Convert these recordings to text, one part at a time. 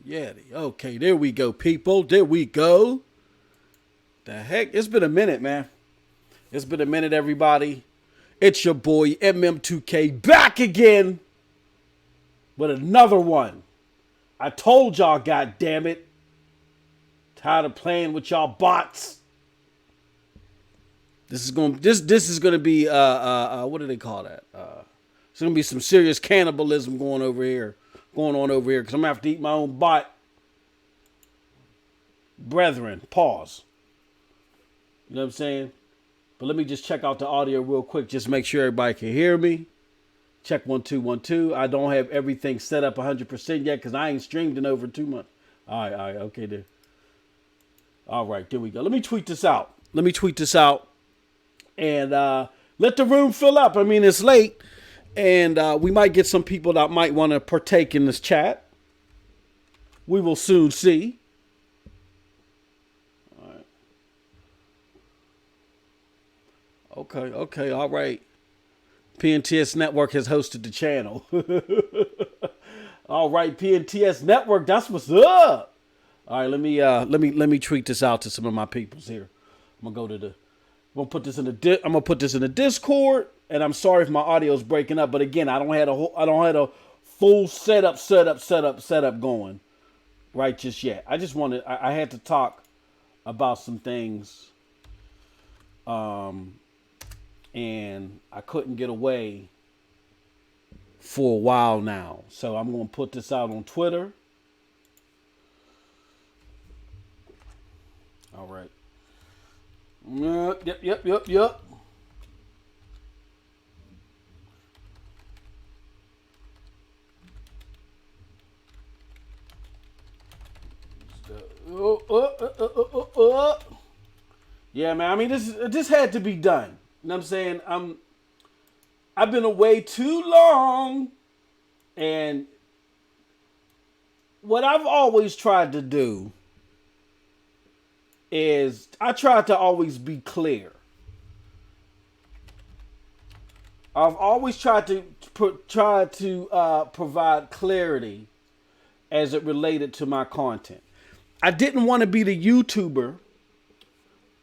Yeti. Okay, there we go, people. There we go. The heck? It's been a minute, man. It's been a minute, everybody. It's your boy MM2K back again with another one. I told y'all, god damn it. Tired of playing with y'all bots. This is gonna be what do they call that? It's gonna be some serious cannibalism going on over here, because I'm gonna have to eat my own bot. Brethren, pause. You know what I'm saying? But let me just check out the audio real quick, just make sure everybody can hear me. Check 1 2 1 2. I don't have everything set up 100% yet because I ain't streamed in over 2 months. All right, okay there. All right, there we go. Let me tweet this out. And let the room fill up. I mean, it's late, and we might get some people that might want to partake in this chat. We will soon see. All right. Okay, all right. PNTS Network has hosted the channel. All right, PNTS Network, that's what's up. All right, let me tweet this out to some of my peoples here. I'm gonna put this in the Discord, and I'm sorry if my audio is breaking up, but again, I don't have a full setup going right just yet. I had to talk about some things, and I couldn't get away for a while now, so I'm gonna put this out on Twitter. All right. Yep. Yeah, man. I mean, this had to be done. You know what I'm saying? I've been away too long, and what I've always tried to do is I try to always be clear. I've always tried to provide clarity as it related to my content. I didn't want to be the YouTuber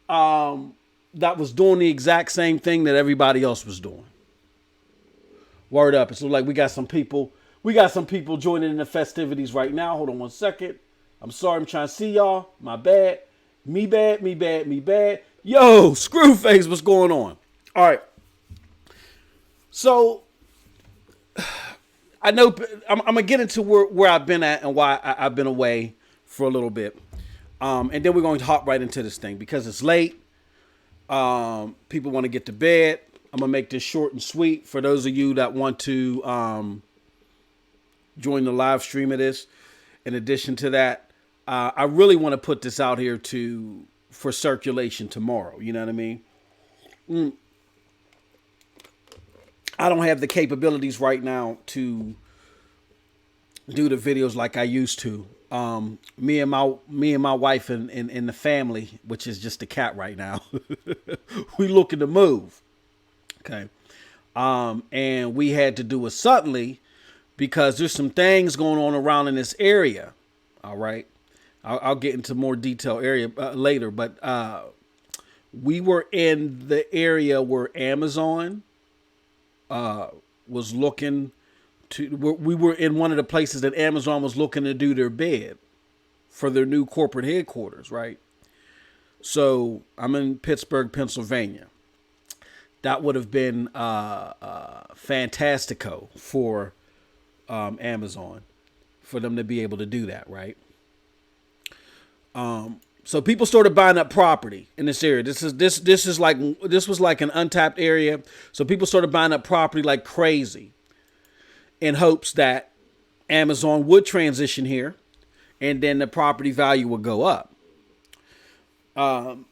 that was doing the exact same thing that everybody else was doing. Word up. It's like we got some people joining in the festivities right now. Hold on one second. I'm sorry, I'm trying to see y'all. My bad. Me bad. Yo, Screwface, what's going on? All right. So, I know I'm going to get into where I've been at and why I've been away for a little bit. And then we're going to hop right into this thing because it's late. People want to get to bed. I'm going to make this short and sweet for those of you that want to join the live stream of this. In addition to that, I really want to put this out here for circulation tomorrow. You know what I mean? I don't have the capabilities right now to do the videos like I used to. Me and my wife and the family, which is just the cat right now, we looking to move. Okay. And we had to do it suddenly because there's some things going on around in this area. All right. I'll get into more detail later, but we were in the area where Amazon was looking to. We were in one of the places that Amazon was looking to do their bid for their new corporate headquarters, right? So I'm in Pittsburgh, Pennsylvania. That would have been fantastico for Amazon for them to be able to do that, right? So people started buying up property in this area. This was like an untapped area. So people started buying up property like crazy in hopes that Amazon would transition here and then the property value would go up. The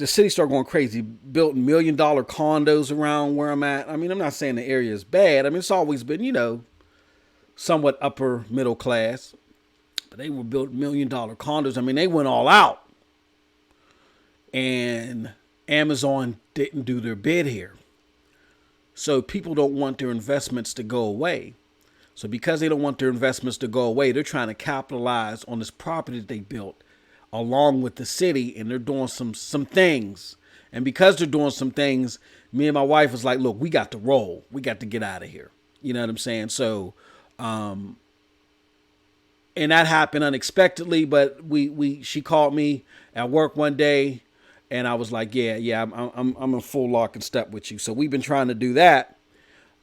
city started going crazy, built $1 million condos around where I'm at. I mean, I'm not saying the area is bad. I mean, it's always been, somewhat upper middle class. But they were built $1 million condos. I mean, they went all out. And Amazon didn't do their bid here. So people don't want their investments to go away. So because they don't want their investments to go away, they're trying to capitalize on this property that they built along with the city, and they're doing some things. And because they're doing some things, me and my wife was like, look, we got to roll. We got to get out of here. You know what I'm saying? So, and that happened unexpectedly, but she called me at work one day, and I was like, yeah, I'm in full lock and step with you. So we've been trying to do that,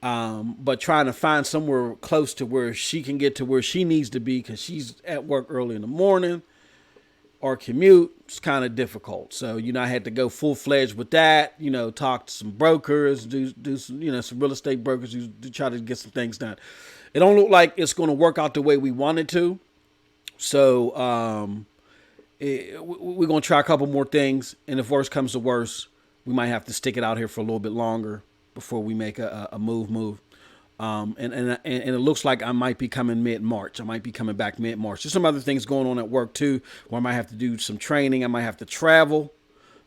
but trying to find somewhere close to where she can get to where she needs to be, because she's at work early in the morning or commute. It's kind of difficult. So, I had to go full fledged with that, talk to some brokers, do some, some real estate brokers to try to get some things done. It don't look like it's going to work out the way we wanted to. So, we're going to try a couple more things. And if worse comes to worse, we might have to stick it out here for a little bit longer before we make a move. And it looks like I might be coming mid-March. I might be coming back mid-March. There's some other things going on at work too, where I might have to do some training. I might have to travel.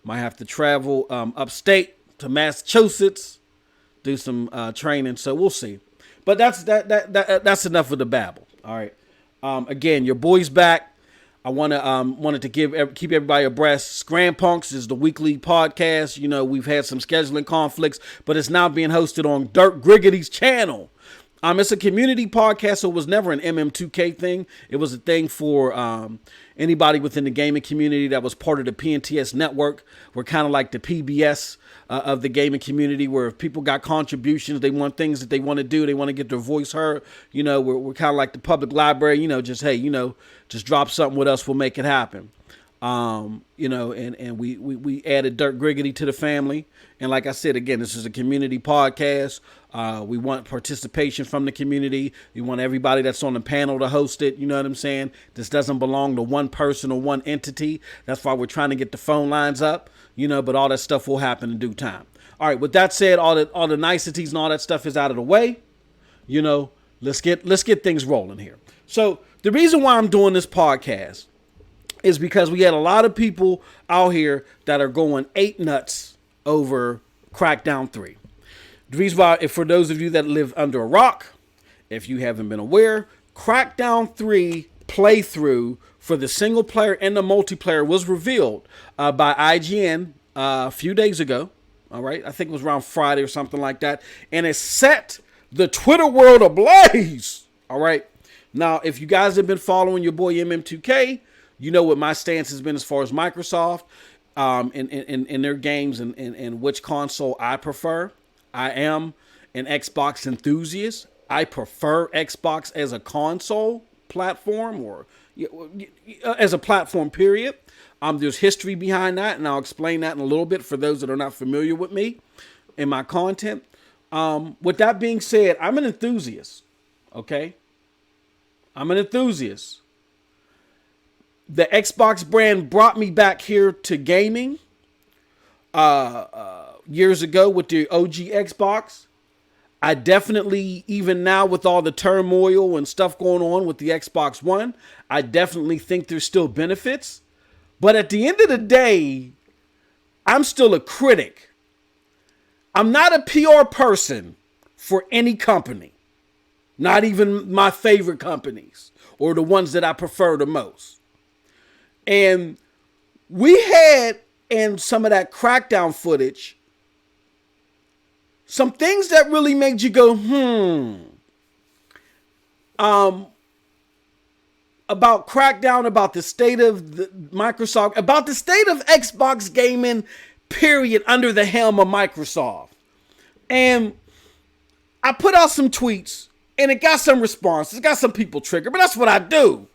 Upstate to Massachusetts, do some training. So we'll see. But that's enough of the babble. All right. Again, your boy's back. I wanted to keep everybody abreast. Scram Punks is the weekly podcast. We've had some scheduling conflicts, but it's now being hosted on Dirk Griggity's channel. It's a community podcast, so it was never an MM2K thing. It was a thing for anybody within the gaming community that was part of the PNTS network. We're kind of like the PBS of the gaming community, where if people got contributions, they want things that they want to do, they want to get their voice heard. We're kind of like the public library. Just drop something with us, we'll make it happen. And we added Dirk Griggity to the family. And like I said, again, this is a community podcast. We want participation from the community. We want everybody that's on the panel to host it. You know what I'm saying? This doesn't belong to one person or one entity. That's why we're trying to get the phone lines up, but all that stuff will happen in due time. All right. With that said, all the niceties and all that stuff is out of the way. Let's get things rolling here. So the reason why I'm doing this podcast is because we had a lot of people out here that are going ape nuts over Crackdown 3. The reason why, if for those of you that live under a rock, if you haven't been aware, Crackdown 3 playthrough for the single player and the multiplayer was revealed by IGN a few days ago. All right. I think it was around Friday or something like that. And it set the Twitter world ablaze. All right. Now, if you guys have been following your boy MM2K, you know what my stance has been as far as Microsoft in their games and which console I prefer. I am an Xbox enthusiast. I prefer Xbox as a console platform, or as a platform, period. There's history behind that, and I'll explain that in a little bit for those that are not familiar with me and my content. With that being said, I'm an enthusiast, okay? I'm an enthusiast. The Xbox brand brought me back here to gaming years ago with the OG Xbox. I definitely, even now with all the turmoil and stuff going on with the Xbox One, I definitely think there's still benefits. But at the end of the day, I'm still a critic. I'm not a PR person for any company. Not even my favorite companies or the ones that I prefer the most. And we had in some of that Crackdown footage some things that really made you go, about Crackdown, about the state of the Microsoft, about the state of Xbox gaming, period, under the helm of Microsoft. And I put out some tweets, and it got some responses. It got some people triggered, but that's what I do.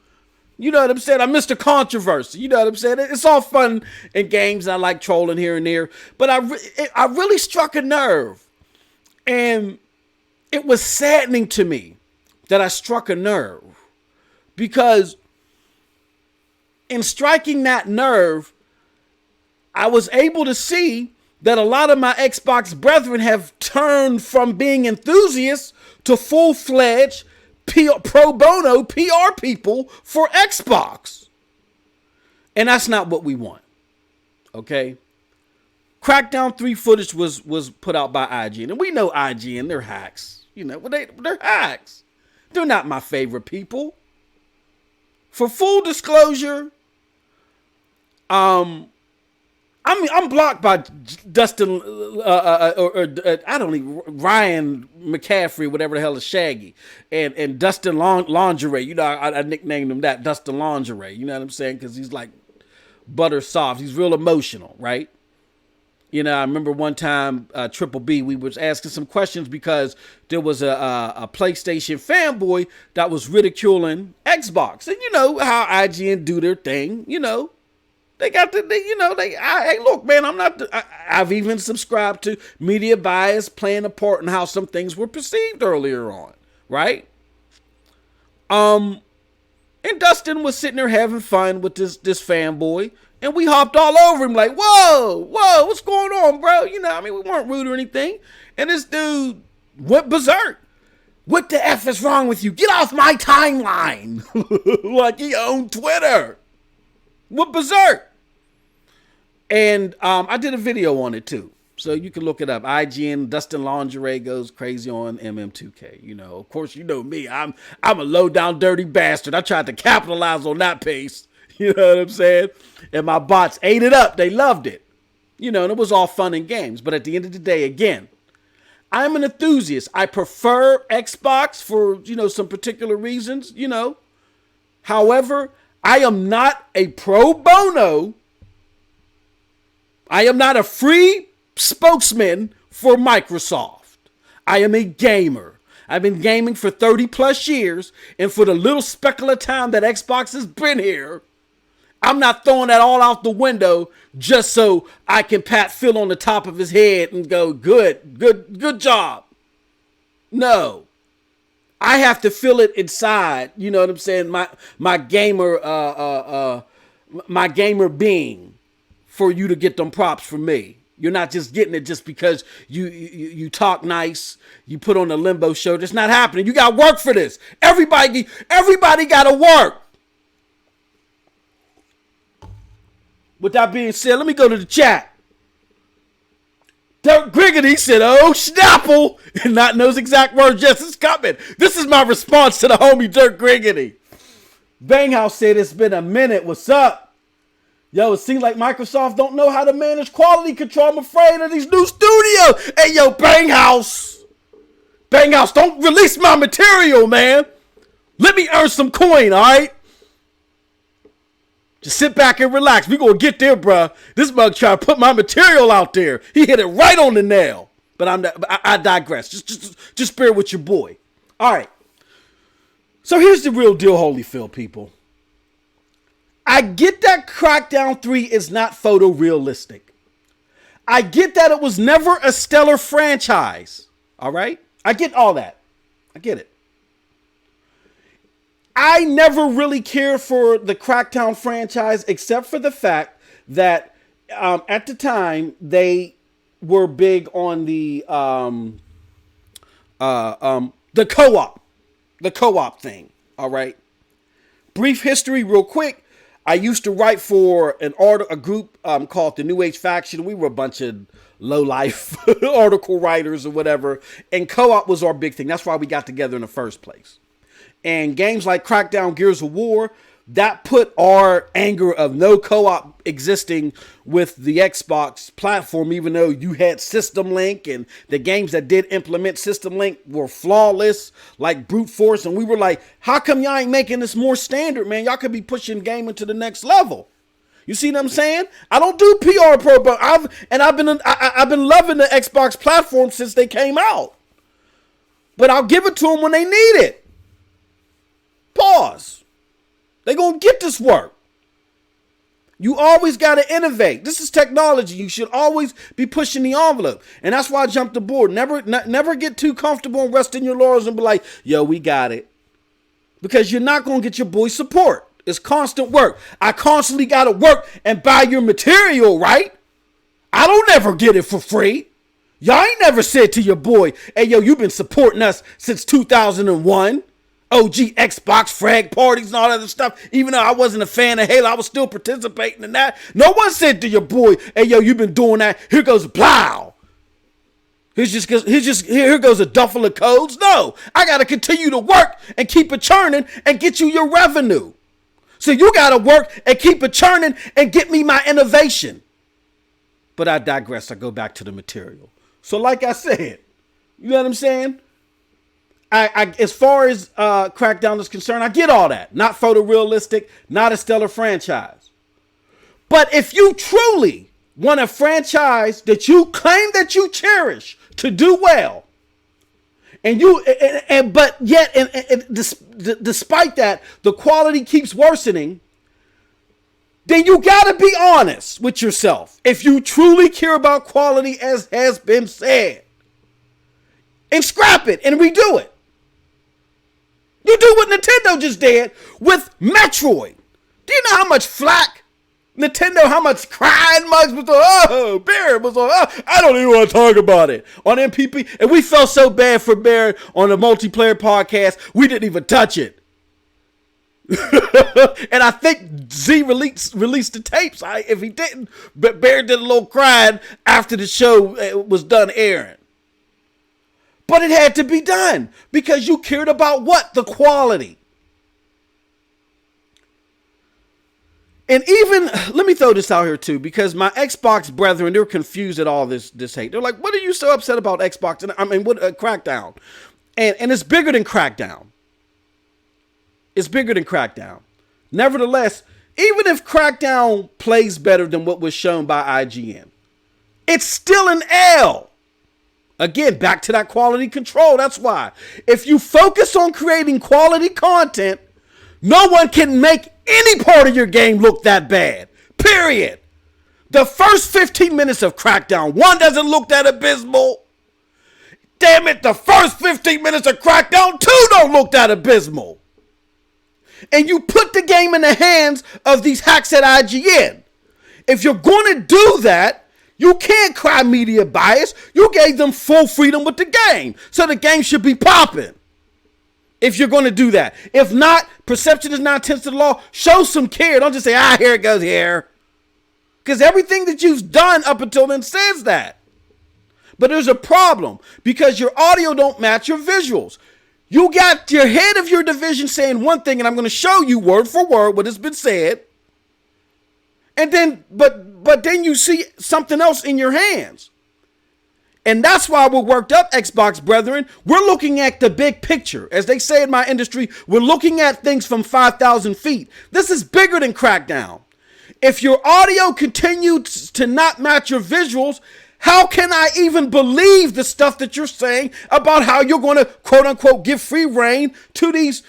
You know what I'm saying? I'm Mr. Controversy. You know what I'm saying? It's all fun and games. I like trolling here and there. But I really struck a nerve. And it was saddening to me that I struck a nerve. Because in striking that nerve, I was able to see that a lot of my Xbox brethren have turned from being enthusiasts to full-fledged pro bono PR people for Xbox. And that's not what we want. Okay? Crackdown 3 footage was put out by IGN. And we know IGN, they're hacks. They're hacks. They're not my favorite people. For full disclosure, I'm blocked by Dustin, I don't even, Ryan McCaffrey, whatever the hell is Shaggy, and Dustin Lingerie. You know, I nicknamed him that, Dustin Lingerie. You know what I'm saying? Because he's like butter soft. He's real emotional, right? You know, I remember one time, Triple B, we was asking some questions because there was a PlayStation fanboy that was ridiculing Xbox. And you know how IGN do their thing, you know. They got hey, look, man, I've even subscribed to media bias playing a part in how some things were perceived earlier on, right? And Dustin was sitting there having fun with this fanboy, and we hopped all over him like, whoa, what's going on, bro? You know, I mean, we weren't rude or anything. And this dude went berserk. What the F is wrong with you? Get off my timeline. Like he owned Twitter. Went berserk. And I did a video on it too. So you can look it up. IGN, Dustin Lingerie goes crazy on MM2K. You know, of course, you know me. I'm a low down dirty bastard. I tried to capitalize on that pace. You know what I'm saying? And my bots ate it up. They loved it. You know, and it was all fun and games. But at the end of the day, again, I'm an enthusiast. I prefer Xbox for, you know, some particular reasons, you know. However, I am not a pro bono. I am not a free spokesman for Microsoft. I am a gamer. I've been gaming for 30 plus years, and for the little speckle of time that Xbox has been here, I'm not throwing that all out the window just so I can pat Phil on the top of his head and go, good job. No. I have to feel it inside, you know what I'm saying? My gamer being, for you to get them props from me. You're not just getting it just because you talk nice, you put on a limbo show. That's not happening. You got to work for this. Everybody got to work. With that being said, let me go to the chat. Dirk Griggity said, oh, Snapple, and not in those exact words, yes, it's coming. This is my response to the homie Dirk Griggity. Banghouse said, it's been a minute. What's up? Yo, it seems like Microsoft don't know how to manage quality control. I'm afraid of these new studios. Hey, yo, Banghouse, don't release my material, man. Let me earn some coin, all right? Just sit back and relax. We gonna get there, bruh. This mug trying to put my material out there. He hit it right on the nail. But I digress. Just bear with your boy. All right. So here's the real deal, Holyfield people. I get that Crackdown 3 is not photorealistic. I get that it was never a stellar franchise. All right? I get all that. I get it. I never really cared for the Crackdown franchise except for the fact that at the time they were big on the co-op thing. All right. Brief history, real quick. I used to write for a group called the New Age Faction. We were a bunch of low-life article writers or whatever, and co-op was our big thing. That's why we got together in the first place. And games like Crackdown, Gears of War, that put our anger of no co-op existing with the Xbox platform, even though you had System Link and the games that did implement System Link were flawless, like Brute Force. And we were like, how come y'all ain't making this more standard, man? Y'all could be pushing gaming to the next level. You see what I'm saying? I don't do PR pro, but I've been loving the Xbox platform since they came out. But I'll give it to them when they need it. Pause. They gonna get this work. You always gotta innovate. This is technology. You should always be pushing the envelope. And that's why I jumped aboard. Never get too comfortable and rest in your laurels and be like, yo, we got it. Because you're not gonna get your boy support. It's constant work. I constantly gotta work and buy your material, right? I don't ever get it for free. Y'all ain't never said to your boy, hey, yo, you've been supporting us since 2001. OG Xbox frag parties and all that other stuff. Even though I wasn't a fan of Halo, I was still participating in that. No one said to your boy, hey, yo, you've been doing that. Here goes Blow. Here goes a duffel of codes. No, I got to continue to work and keep it churning and get you your revenue. So you got to work and keep it churning and get me my innovation. But I digress. I go back to the material. So like I said, you know what I'm saying? I as far as Crackdown is concerned, I get all that. Not photorealistic, not a stellar franchise. But if you truly want a franchise that you claim that you cherish to do well, but yet despite that, the quality keeps worsening, then you got to be honest with yourself. If you truly care about quality, as has been said, and scrap it and redo it. You do what Nintendo just did with Metroid. Do you know how much flack Nintendo, how much crying mugs was on? Barrett was on. I don't even want to talk about it on MPP. And we felt so bad for Barrett on the multiplayer podcast, we didn't even touch it. And I think Z released the tapes. If he didn't, but Barrett did a little crying after the show was done airing. But it had to be done because you cared about what? The quality. And even, let me throw this out here too, because my Xbox brethren, they're confused at all this hate. They're like, what are you so upset about Xbox? And I mean, what Crackdown? And it's bigger than Crackdown. It's bigger than Crackdown. Nevertheless, even if Crackdown plays better than what was shown by IGN, it's still an L. Again, back to that quality control. That's why. If you focus on creating quality content, no one can make any part of your game look that bad. Period. The first 15 minutes of Crackdown 1 doesn't look that abysmal. Damn it, the first 15 minutes of Crackdown 2 don't look that abysmal. And you put the game in the hands of these hacks at IGN. If you're going to do that, you can't cry media bias. You gave them full freedom with the game. So the game should be popping. If you're going to do that. If not, perception is 9/10 of the law. Show some care. Don't just say, here it goes here. Because everything that you've done up until then says that. But there's a problem. Because your audio don't match your visuals. You got your head of your division saying one thing, and I'm going to show you word for word what has been said. And then, but then you see something else in your hands. And that's why we're worked up, Xbox brethren. We're looking at the big picture. As they say in my industry, we're looking at things from 5,000 feet. This is bigger than Crackdown. If your audio continues to not match your visuals, how can I even believe the stuff that you're saying about how you're going to, quote unquote, give free reign to these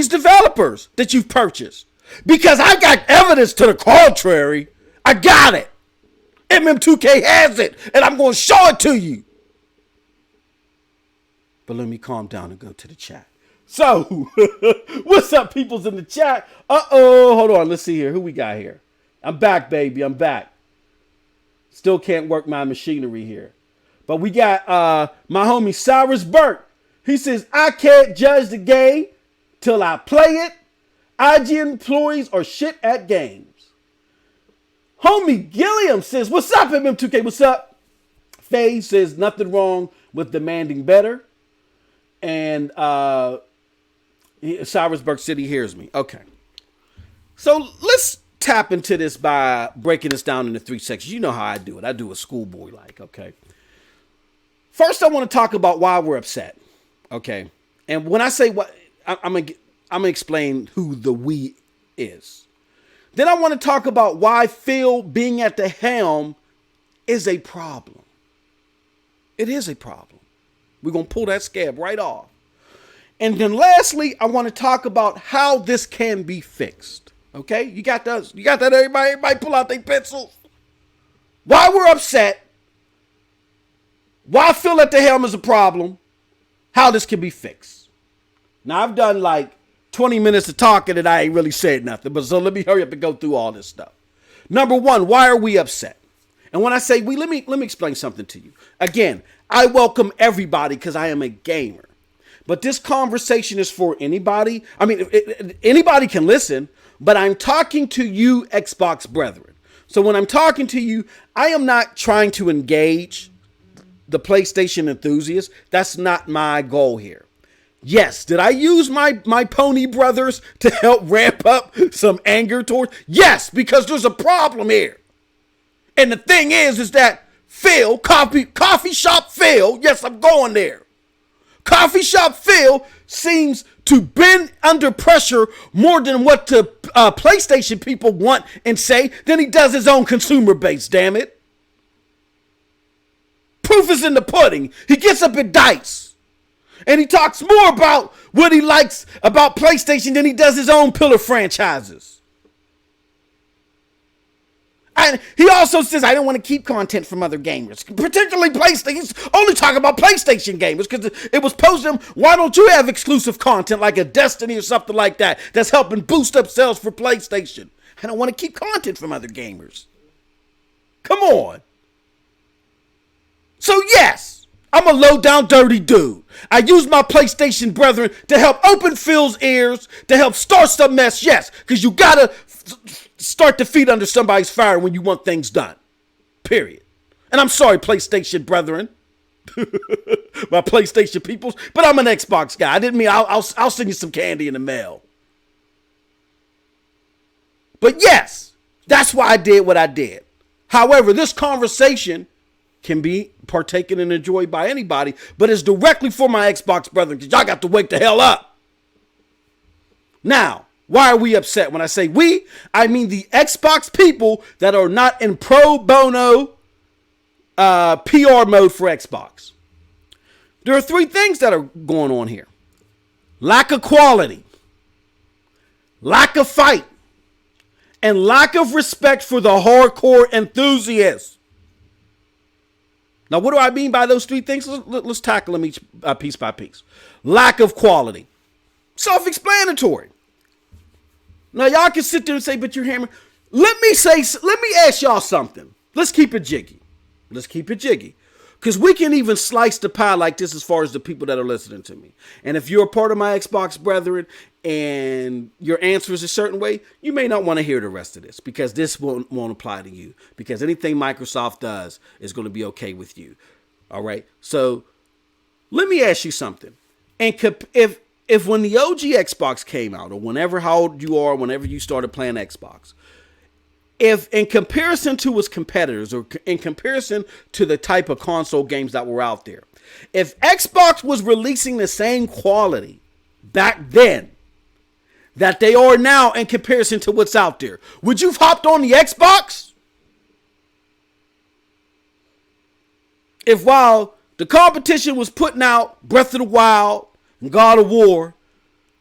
developers that you've purchased? Because I got evidence to the contrary. I got it. MM2K has it, and I'm going to show it to you. But let me calm down and go to the chat. So, what's up, peoples in the chat? Hold on. Let's see here. Who we got here? I'm back, baby. I'm back. Still can't work my machinery here. But we got my homie Cyrus Burke. He says, I can't judge the game till I play it. IGN employees are shit at games. Homie Gilliam says, what's up, MM2K? What's up? Faye says, nothing wrong with demanding better. And Cyrus Burke City hears me. Okay. So let's tap into this by breaking this down into 3 sections. You know how I do it. I do a schoolboy like, okay. First, I want to talk about why we're upset. Okay. And when I say what, I'm going to explain who the we is. Then I want to talk about why Phil being at the helm is a problem. It is a problem. We're going to pull that scab right off. And then lastly, I want to talk about how this can be fixed. Okay? You got that? You got that, everybody? Everybody pull out their pencils. Why we're upset. Why Phil at the helm is a problem. How this can be fixed. Now, I've done like 20 minutes of talking and I ain't really said nothing. But so let me hurry up and go through all this stuff. Number one, why are we upset? And when I say we, let me explain something to you. Again, I welcome everybody because I am a gamer. But this conversation is for anybody. I mean, anybody can listen, but I'm talking to you, Xbox brethren. So when I'm talking to you, I am not trying to engage the PlayStation enthusiasts. That's not my goal here. Yes, did I use my pony brothers to help ramp up some anger towards? Yes, because there's a problem here. And the thing is that Phil, coffee shop Phil, yes, I'm going there. Coffee shop Phil seems to bend under pressure more than what the PlayStation people want and say than he does his own consumer base, damn it. Proof is in the pudding. He gets up at Dice. And he talks more about what he likes about PlayStation than he does his own pillar franchises. And he also says, I don't want to keep content from other gamers, particularly PlayStation. He's only talking about PlayStation gamers because it was posted to him, why don't you have exclusive content like a Destiny or something like that that's helping boost up sales for PlayStation? I don't want to keep content from other gamers. Come on. So yes, I'm a low down dirty dude. I use my PlayStation brethren to help open Phil's ears, to help start some mess. Yes, because you gotta start the feet under somebody's fire when you want things done. Period. And I'm sorry, PlayStation brethren, my PlayStation peoples, but I'm an Xbox guy. I didn't mean I'll send you some candy in the mail. But yes, that's why I did what I did. However, this conversation can be partaken and enjoyed by anybody, but it's directly for my Xbox brethren because y'all got to wake the hell up. Now, why are we upset? When I say we, I mean the Xbox people that are not in pro bono PR mode for Xbox. There are three things that are going on here. Lack of quality, lack of fight, and lack of respect for the hardcore enthusiasts. Now, what do I mean by those three things? Let's tackle them each piece by piece. Lack of quality. Self-explanatory. Now, y'all can sit there and say, but you're hammering. Let me ask y'all something. Let's keep it jiggy. Because we can even slice the pie like this as far as the people that are listening to me. And if you're a part of my Xbox brethren and your answer is a certain way, you may not want to hear the rest of this because this won't apply to you. Because anything Microsoft does is going to be okay with you. All right? So let me ask you something. And if when the OG Xbox came out, or whenever, how old you are, whenever you started playing Xbox, if in comparison to its competitors or in comparison to the type of console games that were out there, if Xbox was releasing the same quality back then that they are now in comparison to what's out there, would you have hopped on the Xbox? If while the competition was putting out Breath of the Wild and God of War,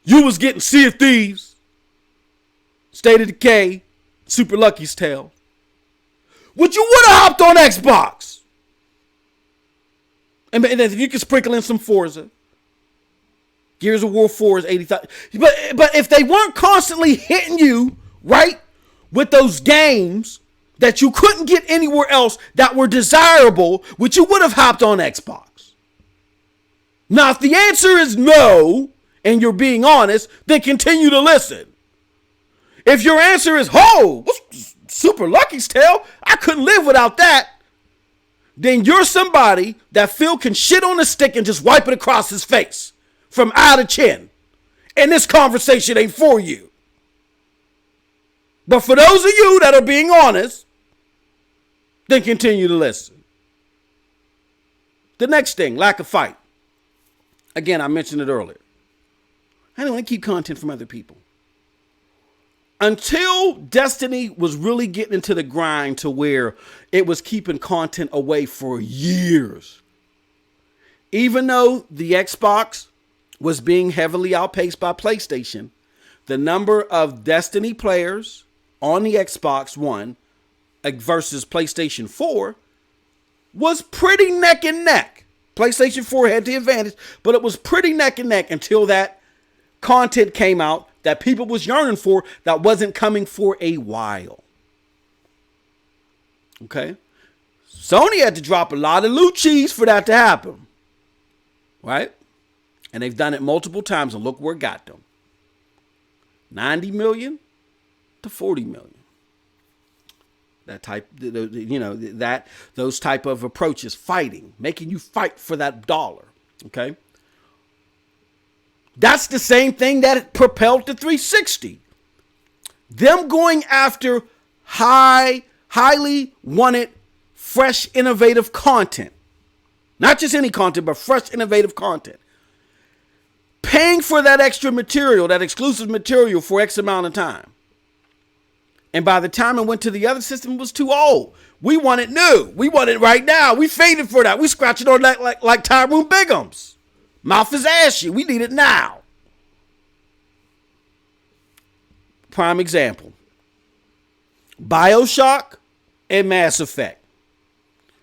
you was getting Sea of Thieves, State of Decay, Super Lucky's Tale, would you would have hopped on Xbox? And if you could sprinkle in some Forza, Gears of War 4 is 80,000. But if they weren't constantly hitting you, right, with those games that you couldn't get anywhere else that were desirable, would you would have hopped on Xbox? Now, if the answer is no, and you're being honest, then continue to listen. If your answer is, what's Super Lucky's Tale? I couldn't live without that. Then you're somebody that Phil can shit on a stick and just wipe it across his face from eye to chin. And this conversation ain't for you. But for those of you that are being honest, then continue to listen. The next thing, lack of fight. Again, I mentioned it earlier. I don't want to keep content from other people. Until Destiny was really getting into the grind to where it was keeping content away for years. Even though the Xbox was being heavily outpaced by PlayStation, the number of Destiny players on the Xbox One versus PlayStation 4 was pretty neck and neck. PlayStation 4 had the advantage, but it was pretty neck and neck until that content came out that people was yearning for that wasn't coming for a while. Okay? Sony had to drop a lot of loot cheese for that to happen. Right? And they've done it multiple times, and look where it got them. 90 million to 40 million. That type, those type of approaches, fighting, making you fight for that dollar. Okay. That's the same thing that propelled the 360. Them going after highly wanted, fresh, innovative content. Not just any content, but fresh, innovative content. Paying for that extra material, that exclusive material for X amount of time. And by the time it went to the other system, it was too old. We want it new. We want it right now. We faded for that. We scratching on that like Tyrone Bigham's. Mouth is ashy. We need it now. Prime example. BioShock and Mass Effect.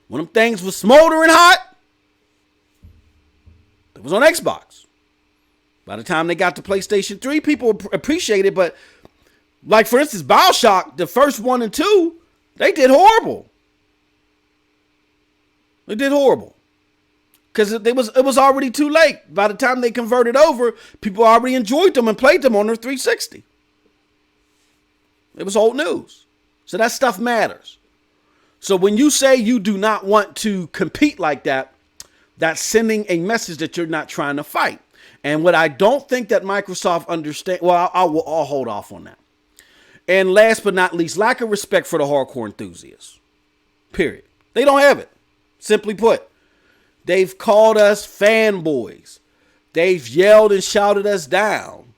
When them things was smoldering hot, it was on Xbox. By the time they got to PlayStation 3, people appreciated it, but like, for instance, BioShock, the first 1 and 2, they did horrible. They did horrible. Because it was already too late. By the time they converted over, people already enjoyed them and played them on their 360. It was old news. So that stuff matters. So when you say you do not want to compete like that, that's sending a message that you're not trying to fight. And what I don't think that Microsoft understands, well, I'll hold off on that. And last but not least, lack of respect for the hardcore enthusiasts. Period. They don't have it. Simply put, they've called us fanboys. They've yelled and shouted us down.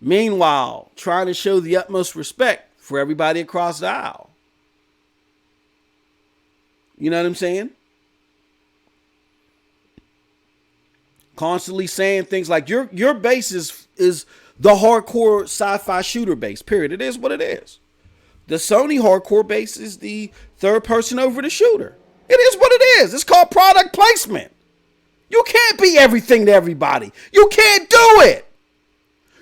Meanwhile, trying to show the utmost respect for everybody across the aisle. You know what I'm saying? Constantly saying things like your base is the hardcore sci-fi shooter base, period. It is what it is. The Sony hardcore base is the third person over the shooter. It is what it is. It's called product placement. You can't be everything to everybody. You can't do it.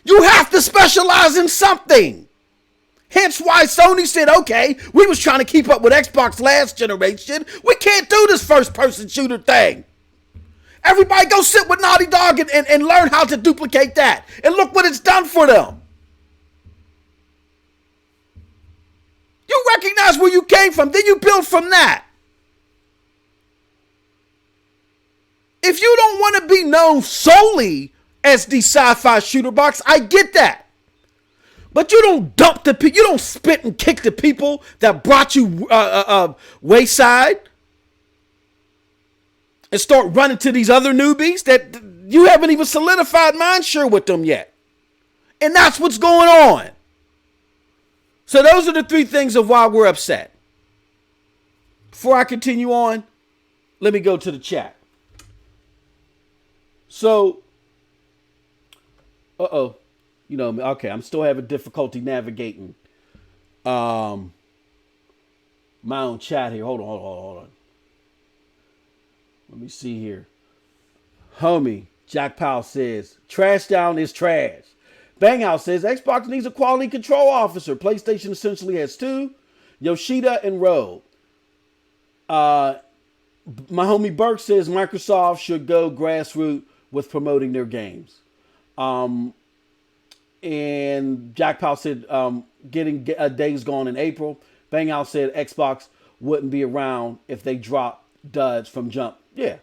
You have to specialize in something. Hence why Sony said, okay, we was trying to keep up with Xbox last generation. We can't do this first person shooter thing. Everybody go sit with Naughty Dog and learn how to duplicate that. And look what it's done for them. You recognize where you came from, then you build from that. If you don't want to be known solely as the sci-fi shooter box, I get that. But you don't dump the people, you don't spit and kick the people that brought you wayside. And start running to these other newbies that you haven't even solidified mind share with them yet. And that's what's going on. So those are the three things of why we're upset. Before I continue on, let me go to the chat. So, okay, I'm still having difficulty navigating my own chat here. Hold on. Let me see here. Homie, Jack Powell says, trash down is trash. Banghouse says, Xbox needs a quality control officer. PlayStation essentially has two, Yoshida and Rowe. My homie Burke says, Microsoft should go grassroots with promoting their games. And Jack Powell said, getting Days Gone in April. Banghouse said, Xbox wouldn't be around if they dropped duds from jump. Yeah.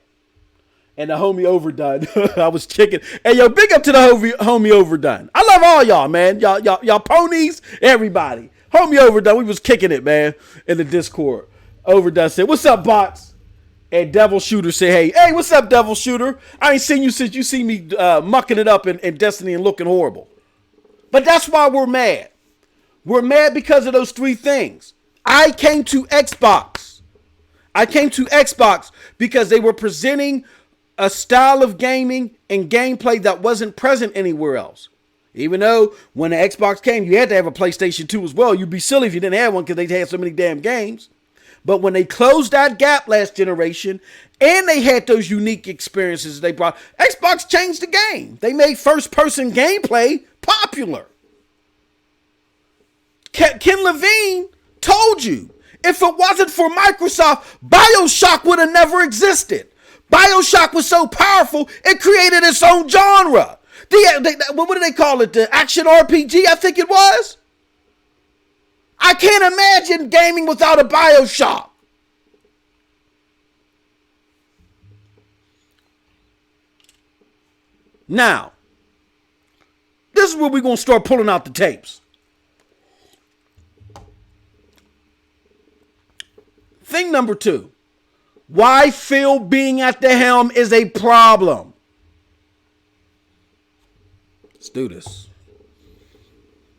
And the homie Overdone. I was kicking. Hey, yo, big up to the homie Overdone. I love all y'all, man. Y'all ponies, everybody. Homie Overdone, we was kicking it, man, in the Discord. Overdone said, what's up, bots? And Devil Shooter said, hey, what's up, Devil Shooter? I ain't seen you since you see me mucking it up in Destiny and looking horrible. But that's why we're mad. We're mad because of those three things. I came to Xbox because they were presenting a style of gaming and gameplay that wasn't present anywhere else. Even though when the Xbox came, you had to have a PlayStation 2 as well. You'd be silly if you didn't have one because they had so many damn games. But when they closed that gap last generation and they had those unique experiences they brought, Xbox changed the game. They made first-person gameplay popular. Ken Levine told you, if it wasn't for Microsoft, BioShock would have never existed. BioShock was so powerful, it created its own genre. What do they call it? The action RPG, I think it was. I can't imagine gaming without a BioShock. Now, this is where we're going to start pulling out the tapes. Thing number 2. Why Phil being at the helm is a problem. Let's do this.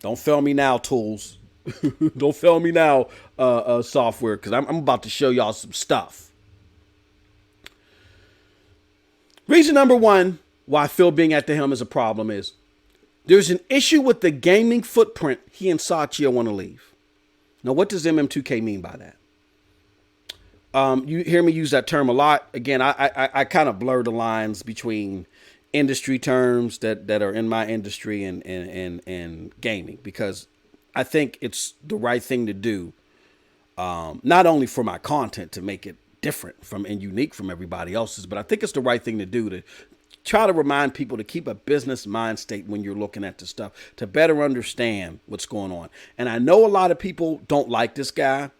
Don't fail me now, tools. Don't fail me now, software, because I'm about to show y'all some stuff. Reason number 1 why Phil being at the helm is a problem is there's an issue with the gaming footprint he and Satya want to leave. Now, what does MM2K mean by that? You hear me use that term a lot. Again, I kind of blur the lines between industry terms that are in my industry and gaming, because I think it's the right thing to do, not only for my content to make it different from and unique from everybody else's, but I think it's the right thing to do to try to remind people to keep a business mind state when you're looking at the stuff, to better understand what's going on. And I know a lot of people don't like this guy.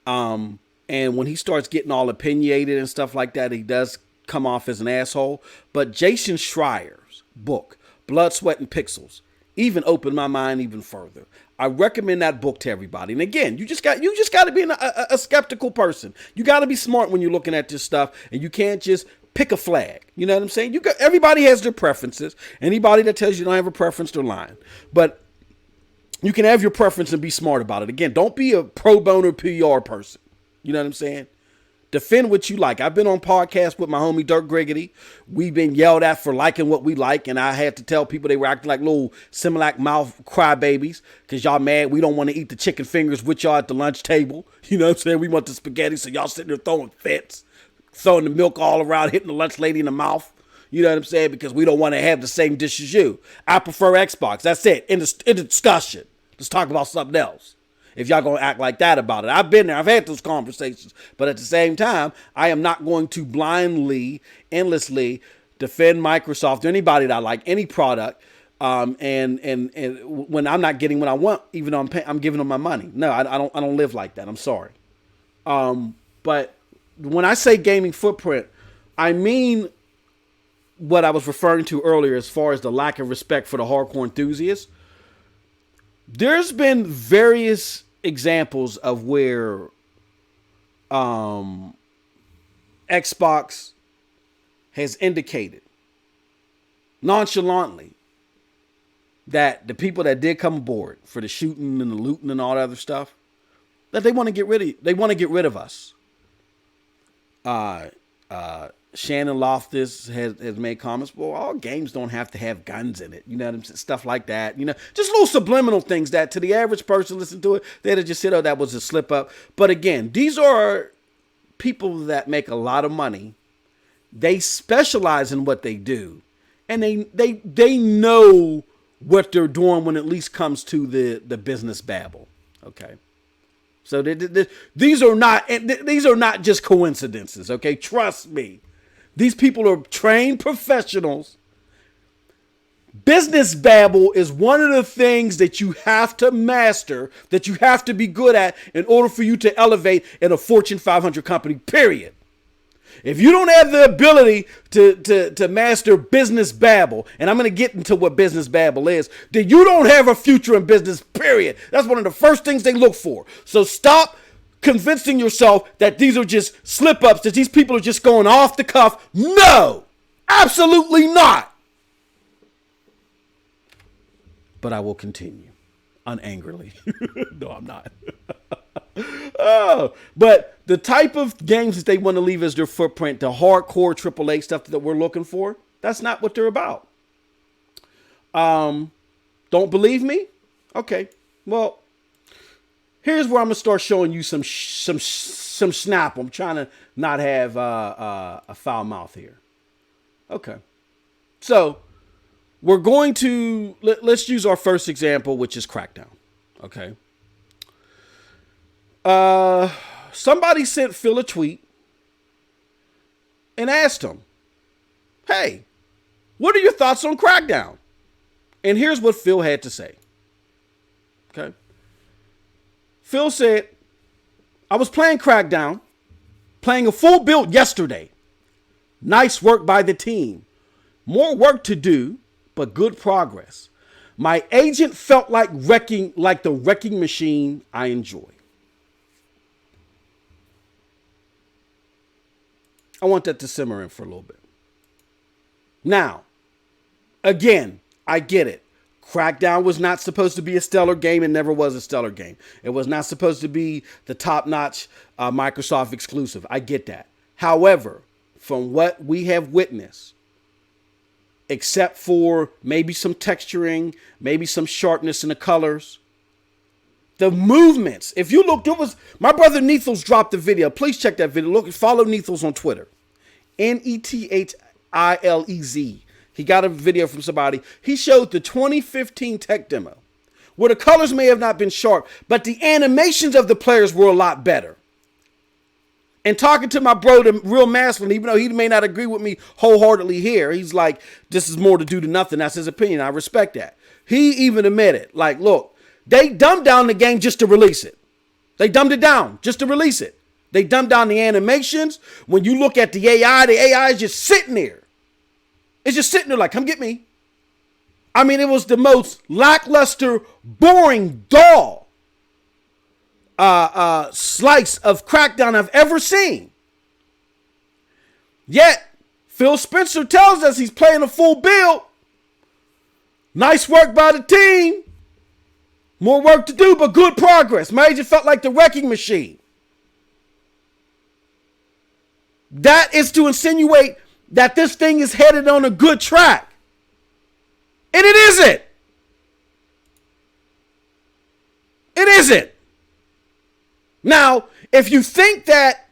And when he starts getting all opinionated and stuff like that, he does come off as an asshole. But Jason Schreier's book, Blood, Sweat, and Pixels, even opened my mind even further. I recommend that book to everybody. And again, you just got to be a skeptical person. You got to be smart when you're looking at this stuff, and you can't just pick a flag. You know what I'm saying? Everybody has their preferences. Anybody that tells you don't have a preference, they're lying. But you can have your preference and be smart about it. Again, don't be a pro bono PR person. You know what I'm saying? Defend what you like. I've been on podcasts with my homie Dirk Griggity. We've been yelled at for liking what we like, and I had to tell people they were acting like little Similac mouth crybabies because y'all mad we don't want to eat the chicken fingers with y'all at the lunch table. You know what I'm saying? We want the spaghetti, so y'all sitting there throwing fits, throwing the milk all around, hitting the lunch lady in the mouth. You know what I'm saying? Because we don't want to have the same dish as you. I prefer Xbox. That's it. In the discussion. Let's talk about something else. If y'all going to act like that about it. I've been there. I've had those conversations. But at the same time, I am not going to blindly, endlessly defend Microsoft or anybody that I like, any product, and when I'm not getting what I want, even though I'm giving them my money. No, I don't live like that. I'm sorry. But when I say gaming footprint, I mean what I was referring to earlier as far as the lack of respect for the hardcore enthusiasts. There's been various examples of where Xbox has indicated nonchalantly that the people that did come aboard for the shooting and the looting and all that other stuff, that they want to get rid of us. Shannon Loftus has made comments, well, all games don't have to have guns in it. You know what I'm saying? Stuff like that. You know, just little subliminal things that to the average person listening to it, they'd have just said, oh, that was a slip up. But again, these are people that make a lot of money. They specialize in what they do. And they know what they're doing when it least comes to the business babble. Okay. So these are not just coincidences. Okay. Trust me. These people are trained professionals. Business babble is one of the things that you have to master, that you have to be good at in order for you to elevate in a Fortune 500 company, period. If you don't have the ability to master business babble, and I'm going to get into what business babble is, then you don't have a future in business, period. That's one of the first things they look for. So stop convincing yourself that these are just slip-ups, that these people are just going off the cuff. No, absolutely not. But I will continue unangrily. No, I'm not. Oh, but the type of games that they want to leave as their footprint, the hardcore AAA stuff that we're looking for, that's not what they're about. Don't believe me? Okay. Well, here's where I'm gonna start showing you some snap. I'm trying to not have a foul mouth here. Okay. So we're going to let's use our first example, which is Crackdown. Okay. Somebody sent Phil a tweet and asked him, hey, what are your thoughts on Crackdown? And here's what Phil had to say. Okay. Phil said, I was playing Crackdown, playing a full build yesterday. Nice work by the team. More work to do, but good progress. My agent felt like the wrecking machine I enjoy. I want that to simmer in for a little bit. Now, again, I get it. Crackdown was not supposed to be a stellar game. It never was a stellar game. It was not supposed to be the top-notch Microsoft exclusive. I get that. However, from what we have witnessed, except for maybe some texturing, maybe some sharpness in the colors, the movements. If you look, my brother Nethels dropped the video. Please check that video. Look, follow Nethels on Twitter. Nethilez. He got a video from somebody. He showed the 2015 tech demo, where the colors may have not been sharp, but the animations of the players were a lot better. And talking to my bro, the real masculine, even though he may not agree with me wholeheartedly here, he's like, this is more to do than nothing. That's his opinion. I respect that. He even admitted, like, look, they dumbed down the game just to release it. They dumbed it down just to release it. They dumbed down the animations. When you look at the AI is just sitting there. It's just sitting there like, come get me. I mean, it was the most lackluster, boring, dull slice of Crackdown I've ever seen. Yet, Phil Spencer tells us he's playing a full build. Nice work by the team. More work to do, but good progress. My agent felt like the wrecking machine. That is to insinuate that this thing is headed on a good track. And it isn't. It isn't. Now, if you think that,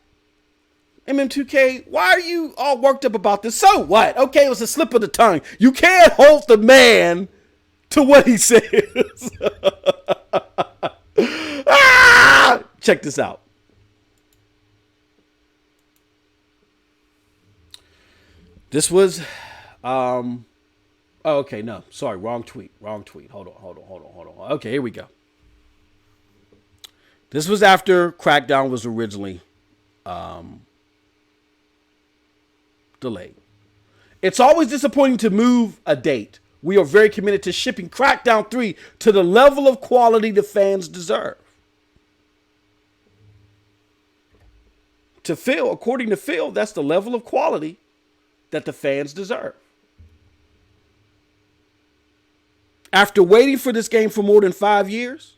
MM2K, why are you all worked up about this? So what? Okay, it was a slip of the tongue. You can't hold the man to what he says. Check this out. This was, okay, no, sorry, wrong tweet. Hold on. Okay, here we go. This was after Crackdown was originally delayed. It's always disappointing to move a date. We are very committed to shipping Crackdown 3 to the level of quality the fans deserve. To Phil, according to Phil, that's the level of quality that the fans deserve. After waiting for this game for more than 5 years,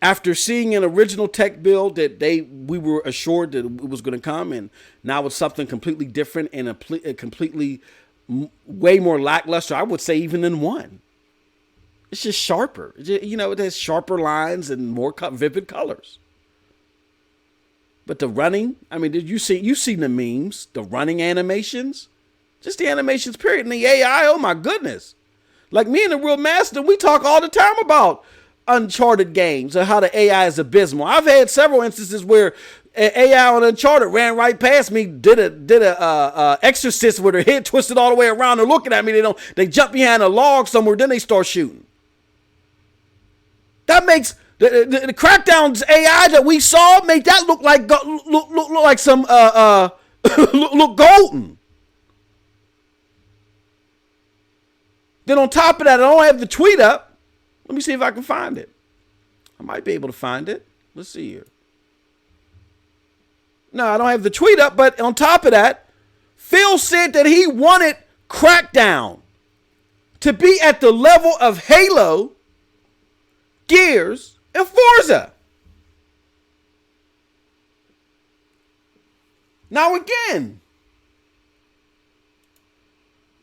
after seeing an original tech build that we were assured that it was going to come, and now it's something completely different and a completely way more lackluster, I would say, even than one. It's just sharper. You know, it has sharper lines and more vivid colors. But the running, I mean, you've seen the memes, the running animations, just the animations, period. And the AI, oh my goodness. Like me and the real master, we talk all the time about Uncharted games and how the AI is abysmal. I've had several instances where AI on Uncharted ran right past me, did a exorcist with her head twisted all the way around. They're looking at me. They jump behind a log somewhere, then they start shooting. That makes the Crackdown's AI that we saw make that look like some look golden. Then on top of that, I don't have the tweet up. Let me see if I can find it. I might be able to find it. Let's see here. No, I don't have the tweet up, but on top of that, Phil said that he wanted Crackdown to be at the level of Halo, Gears, and Forza. Now again,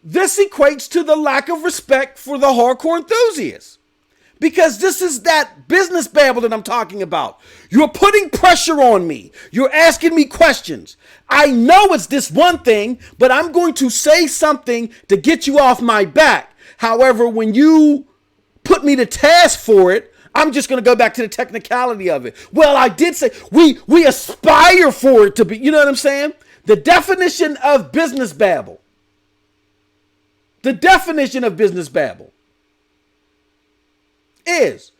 this equates to the lack of respect for the hardcore enthusiasts. Because this is that business babble that I'm talking about. You're putting pressure on me. You're asking me questions. I know it's this one thing, but I'm going to say something to get you off my back. However, when you put me to task for it, I'm just going to go back to the technicality of it. Well, I did say we aspire for it to be, you know what I'm saying? The definition of business babble. The definition of business babble is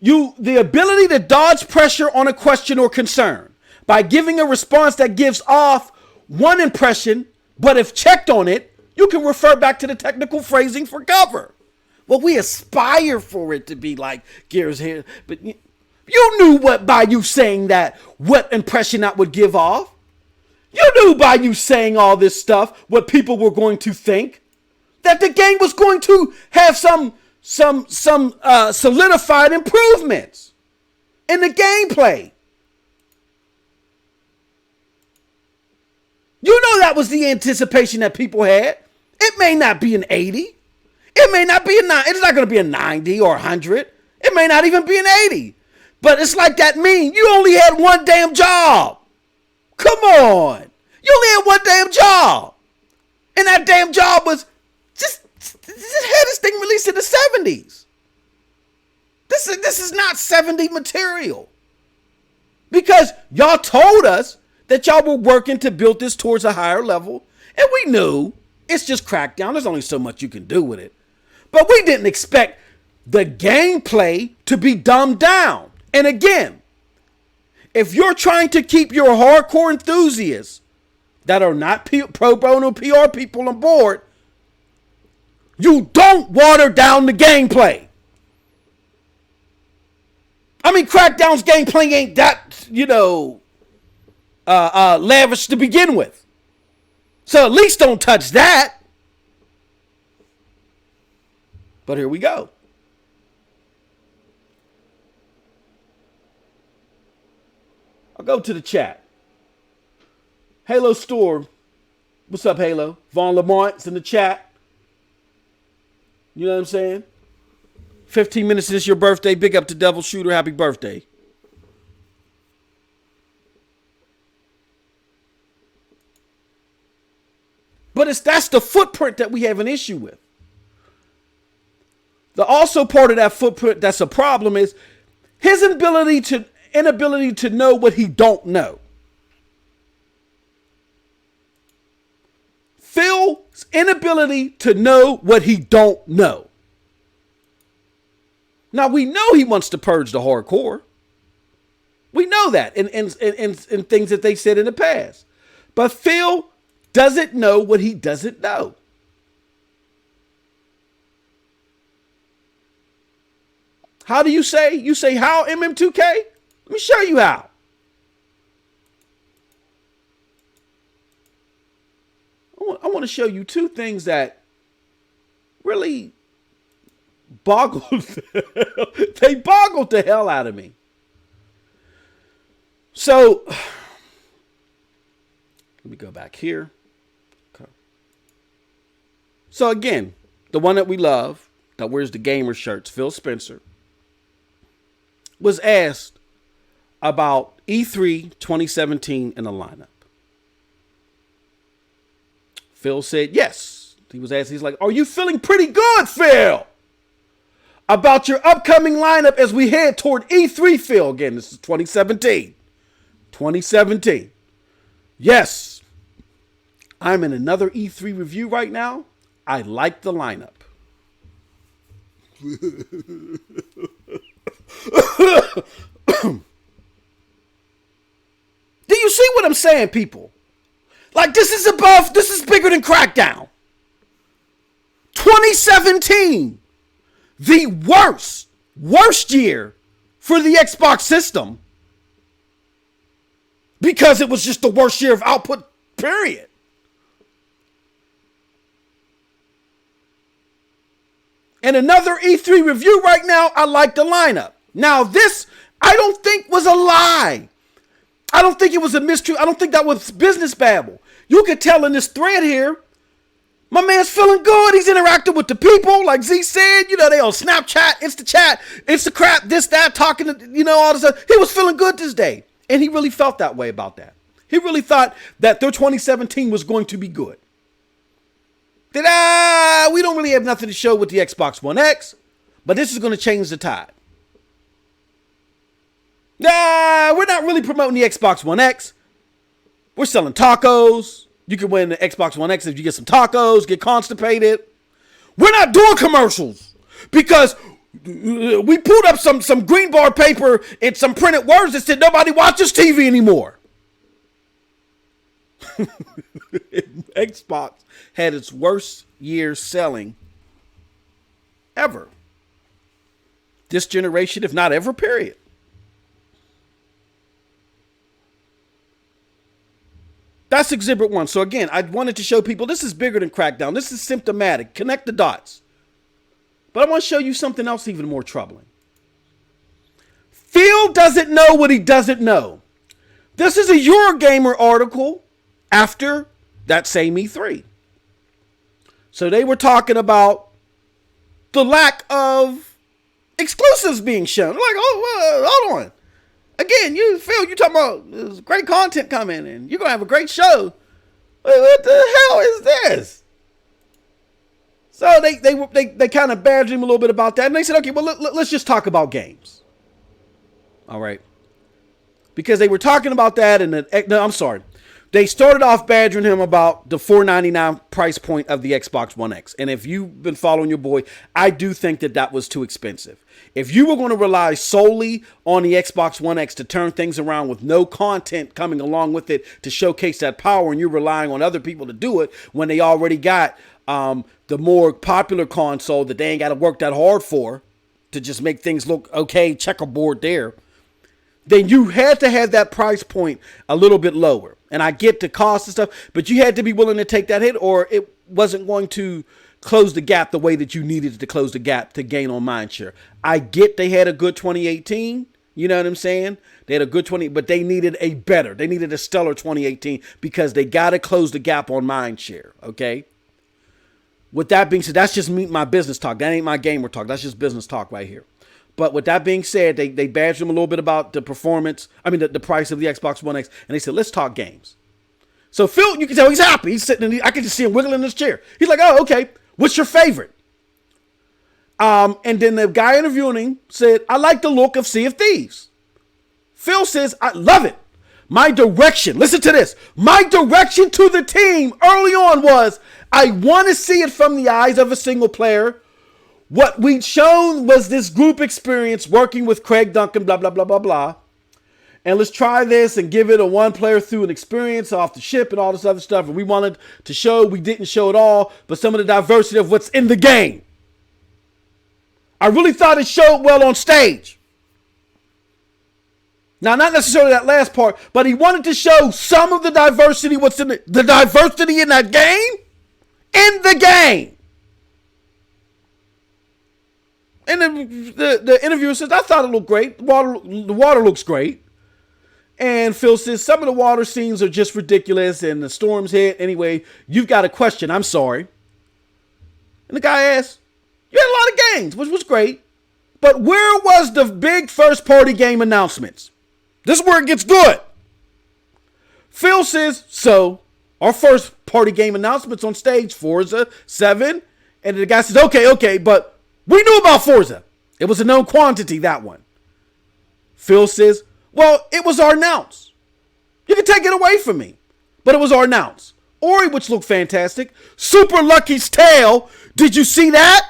The ability to dodge pressure on a question or concern by giving a response that gives off one impression, but if checked on it, you can refer back to the technical phrasing for cover. Well, we aspire for it to be like Gears here, but you knew what by you saying that, what impression that would give off. You knew by you saying all this stuff, what people were going to think. That the game was going to have some solidified improvements in the gameplay. You know that was the anticipation that people had. It may not be an 80. It may not be a 9. It's not going to be a 90 or 100. It may not even be an 80. But it's like that meme. You only had one damn job. Come on. You only had one damn job. And that damn job was just had this thing released in the 70s. This is not 70 material. Because y'all told us that y'all were working to build this towards a higher level. And we knew it's just Crackdown. There's only so much you can do with it. But we didn't expect the gameplay to be dumbed down. And again, if you're trying to keep your hardcore enthusiasts that are not pro bono PR people on board, you don't water down the gameplay. I mean, Crackdown's gameplay ain't that, lavish to begin with. So at least don't touch that. But here we go. I'll go to the chat. Halo Storm. What's up, Halo? Vaughn Lamont's in the chat. You know what I'm saying? 15 minutes since your birthday. Big up to Devil Shooter. Happy birthday. But that's the footprint that we have an issue with. The also part of that footprint that's a problem is his inability to know what he don't know. Phil's inability to know what he don't know. Now, we know he wants to purge the hardcore. We know that in things that they said in the past. But Phil doesn't know what he doesn't know. How do you say? You say how, MM2K? Let me show you how. I want to show you two things that really boggled. They boggled the hell out of me. So, let me go back here. Okay. So again, the one that we love, that wears the gamer shirts, Phil Spencer, was asked about E3 2017 in the lineup. Phil said yes. He was asked, he's like, are you feeling pretty good, Phil, about your upcoming lineup as we head toward E3, Phil? Again, this is 2017. 2017. Yes. I'm in another E3 review right now. I like the lineup. Do you see what I'm saying, people? Like, this is bigger than Crackdown. 2017, the worst year for the Xbox system, because it was just the worst year of output, period. And another E3 review right now, I like the lineup. Now this, I don't think was a lie. I don't think it was a mystery. I don't think that was business babble. You could tell in this thread here, my man's feeling good. He's interacting with the people. Like Z said, they on Snapchat, Instacrap, this, that, talking to, all this stuff. He was feeling good this day. And he really felt that way about that. He really thought that their 2017 was going to be good. That we don't really have nothing to show with the Xbox One X, but this is going to change the tide. We're not really promoting the Xbox One X. We're selling tacos. You can win the Xbox One X if you get some tacos, get constipated. We're not doing commercials because We pulled up some green bar paper and some printed words that said nobody watches TV anymore. Xbox had its worst year selling ever. This generation, if not ever, period. That's exhibit 1. So again, I wanted to show people this is bigger than Crackdown. This is symptomatic. Connect the dots. But I want to show you something else even more troubling. Phil doesn't know what he doesn't know. This is a Eurogamer article after that same E3. So they were talking about the lack of exclusives being shown. Like, hold on. Again, Phil, you talking about there's great content coming and you're going to have a great show. What the hell is this? So they kind of badgered him a little bit about that. And they said, okay, well, let's just talk about games. All right. Because they were talking about that. I'm sorry. They started off badgering him about the $499 price point of the Xbox One X. And if you've been following your boy, I do think that was too expensive. If you were going to rely solely on the Xbox One X to turn things around with no content coming along with it to showcase that power, and you're relying on other people to do it when they already got the more popular console that they ain't got to work that hard for to just make things look okay, checkerboard there, then you had to have that price point a little bit lower. And I get the cost and stuff, but you had to be willing to take that hit or it wasn't going to close the gap the way that you needed to close the gap to gain on mindshare. I get they had a good 2018. You know what I'm saying? They had a good 20, but they needed a stellar 2018 because they got to close the gap on mindshare. Okay. With that being said, that's just my business talk. That ain't my gamer talk. That's just business talk right here. But with that being said, they badged him a little bit about the performance. I mean, the price of the Xbox One X. And they said, let's talk games. So Phil, you can tell he's happy. He's sitting I can just see him wiggling in his chair. He's like, oh, okay. What's your favorite? And then the guy interviewing him said, I like the look of Sea of Thieves. Phil says, I love it. My direction, listen to this. My direction to the team early on was, I want to see it from the eyes of a single player. What we'd shown was this group experience working with Craig Duncan, blah, blah, blah, blah, blah. And let's try this and give it a one player through an experience off the ship and all this other stuff. And we wanted to show, we didn't show it all, but some of the diversity of what's in the game. I really thought it showed well on stage. Now, not necessarily that last part, but he wanted to show some of the diversity, what's in the diversity in that game, in the game. And the interviewer says, I thought it looked great. The water looks great. And Phil says, some of the water scenes are just ridiculous and the storms hit. Anyway, you've got a question. I'm sorry. And the guy asked, you had a lot of games, which was great. But where was the big first party game announcements? This is where it gets good. Phil says, so our first party game announcements on stage, Forza 7. And the guy says, okay, but we knew about Forza. It was a known quantity, that one. Phil says, well, it was our announce. You can take it away from me, but it was our announce. Ori, which looked fantastic. Super Lucky's Tale. Did you see that?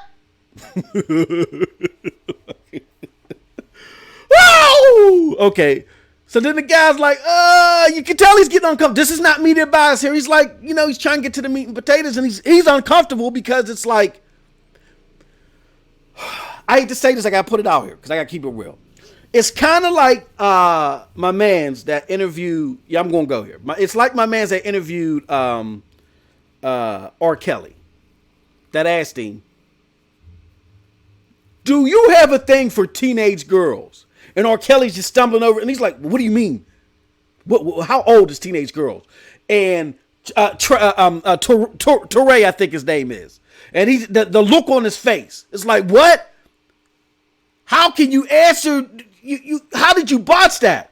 Woo! Okay. So then the guy's like, you can tell he's getting uncomfortable. This is not media bias here. He's like, he's trying to get to the meat and potatoes, and he's uncomfortable because it's like, I hate to say this, I gotta put it out here because I gotta keep it real. It's kind of like my man's that interviewed. Yeah, I'm gonna go here. It's like my man's that interviewed R. Kelly. That asked him, "Do you have a thing for teenage girls?" And R. Kelly's just stumbling over, and he's like, "What do you mean? How old is teenage girls?" And Torre, I think his name is, and he's the look on his face. It's like, what? How can you answer? How did you botch that?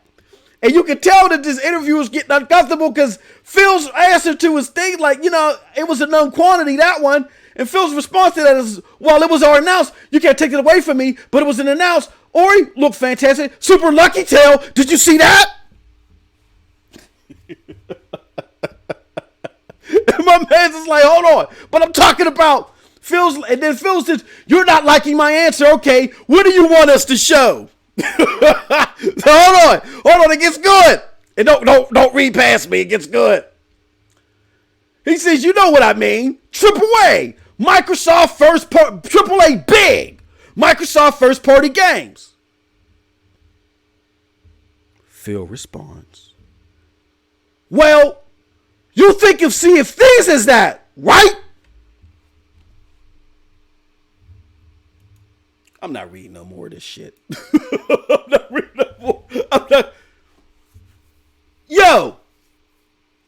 And you can tell that this interview was getting uncomfortable because Phil's answer to his thing, like, it was a known quantity, that one. And Phil's response to that is, well, it was our announce. You can't take it away from me, but it was an announce. Ori looked fantastic. Super Lucky Tail. Did you see that? And my man's is like, hold on. But I'm talking about Phil says, you're not liking my answer. Okay, what do you want us to show? Hold on, it gets good. And don't read past me, it gets good. He says, you know what I mean. AAA, Microsoft AAA big, Microsoft first party games. Phil responds, well, you think of Sea of Thieves as that, right? I'm not reading no more of this shit. I'm not reading no more. Yo,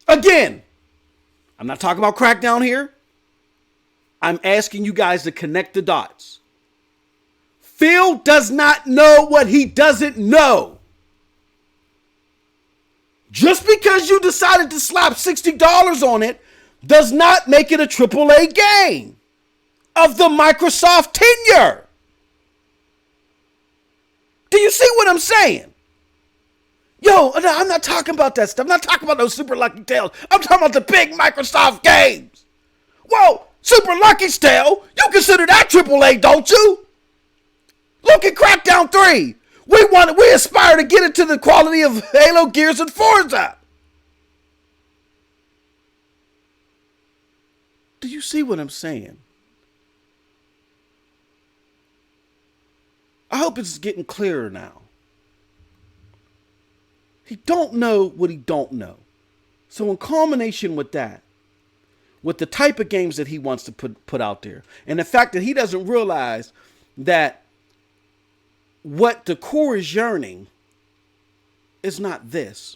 again, I'm not talking about Crackdown here. I'm asking you guys to connect the dots. Phil does not know what he doesn't know. Just because you decided to slap $60 on it does not make it a AAA game of the Microsoft tenure. Do you see what I'm saying? Yo, I'm not talking about that stuff. I'm not talking about those Super Lucky Tales. I'm talking about the big Microsoft games. Whoa, Super Lucky Tale, you consider that AAA, don't you? Look at Crackdown 3. We aspire to get it to the quality of Halo, Gears, and Forza. Do you see what I'm saying? I hope it's getting clearer now. He don't know what he don't know. So in combination with that, with the type of games that he wants to put out there, and the fact that he doesn't realize that what the core is yearning is not this.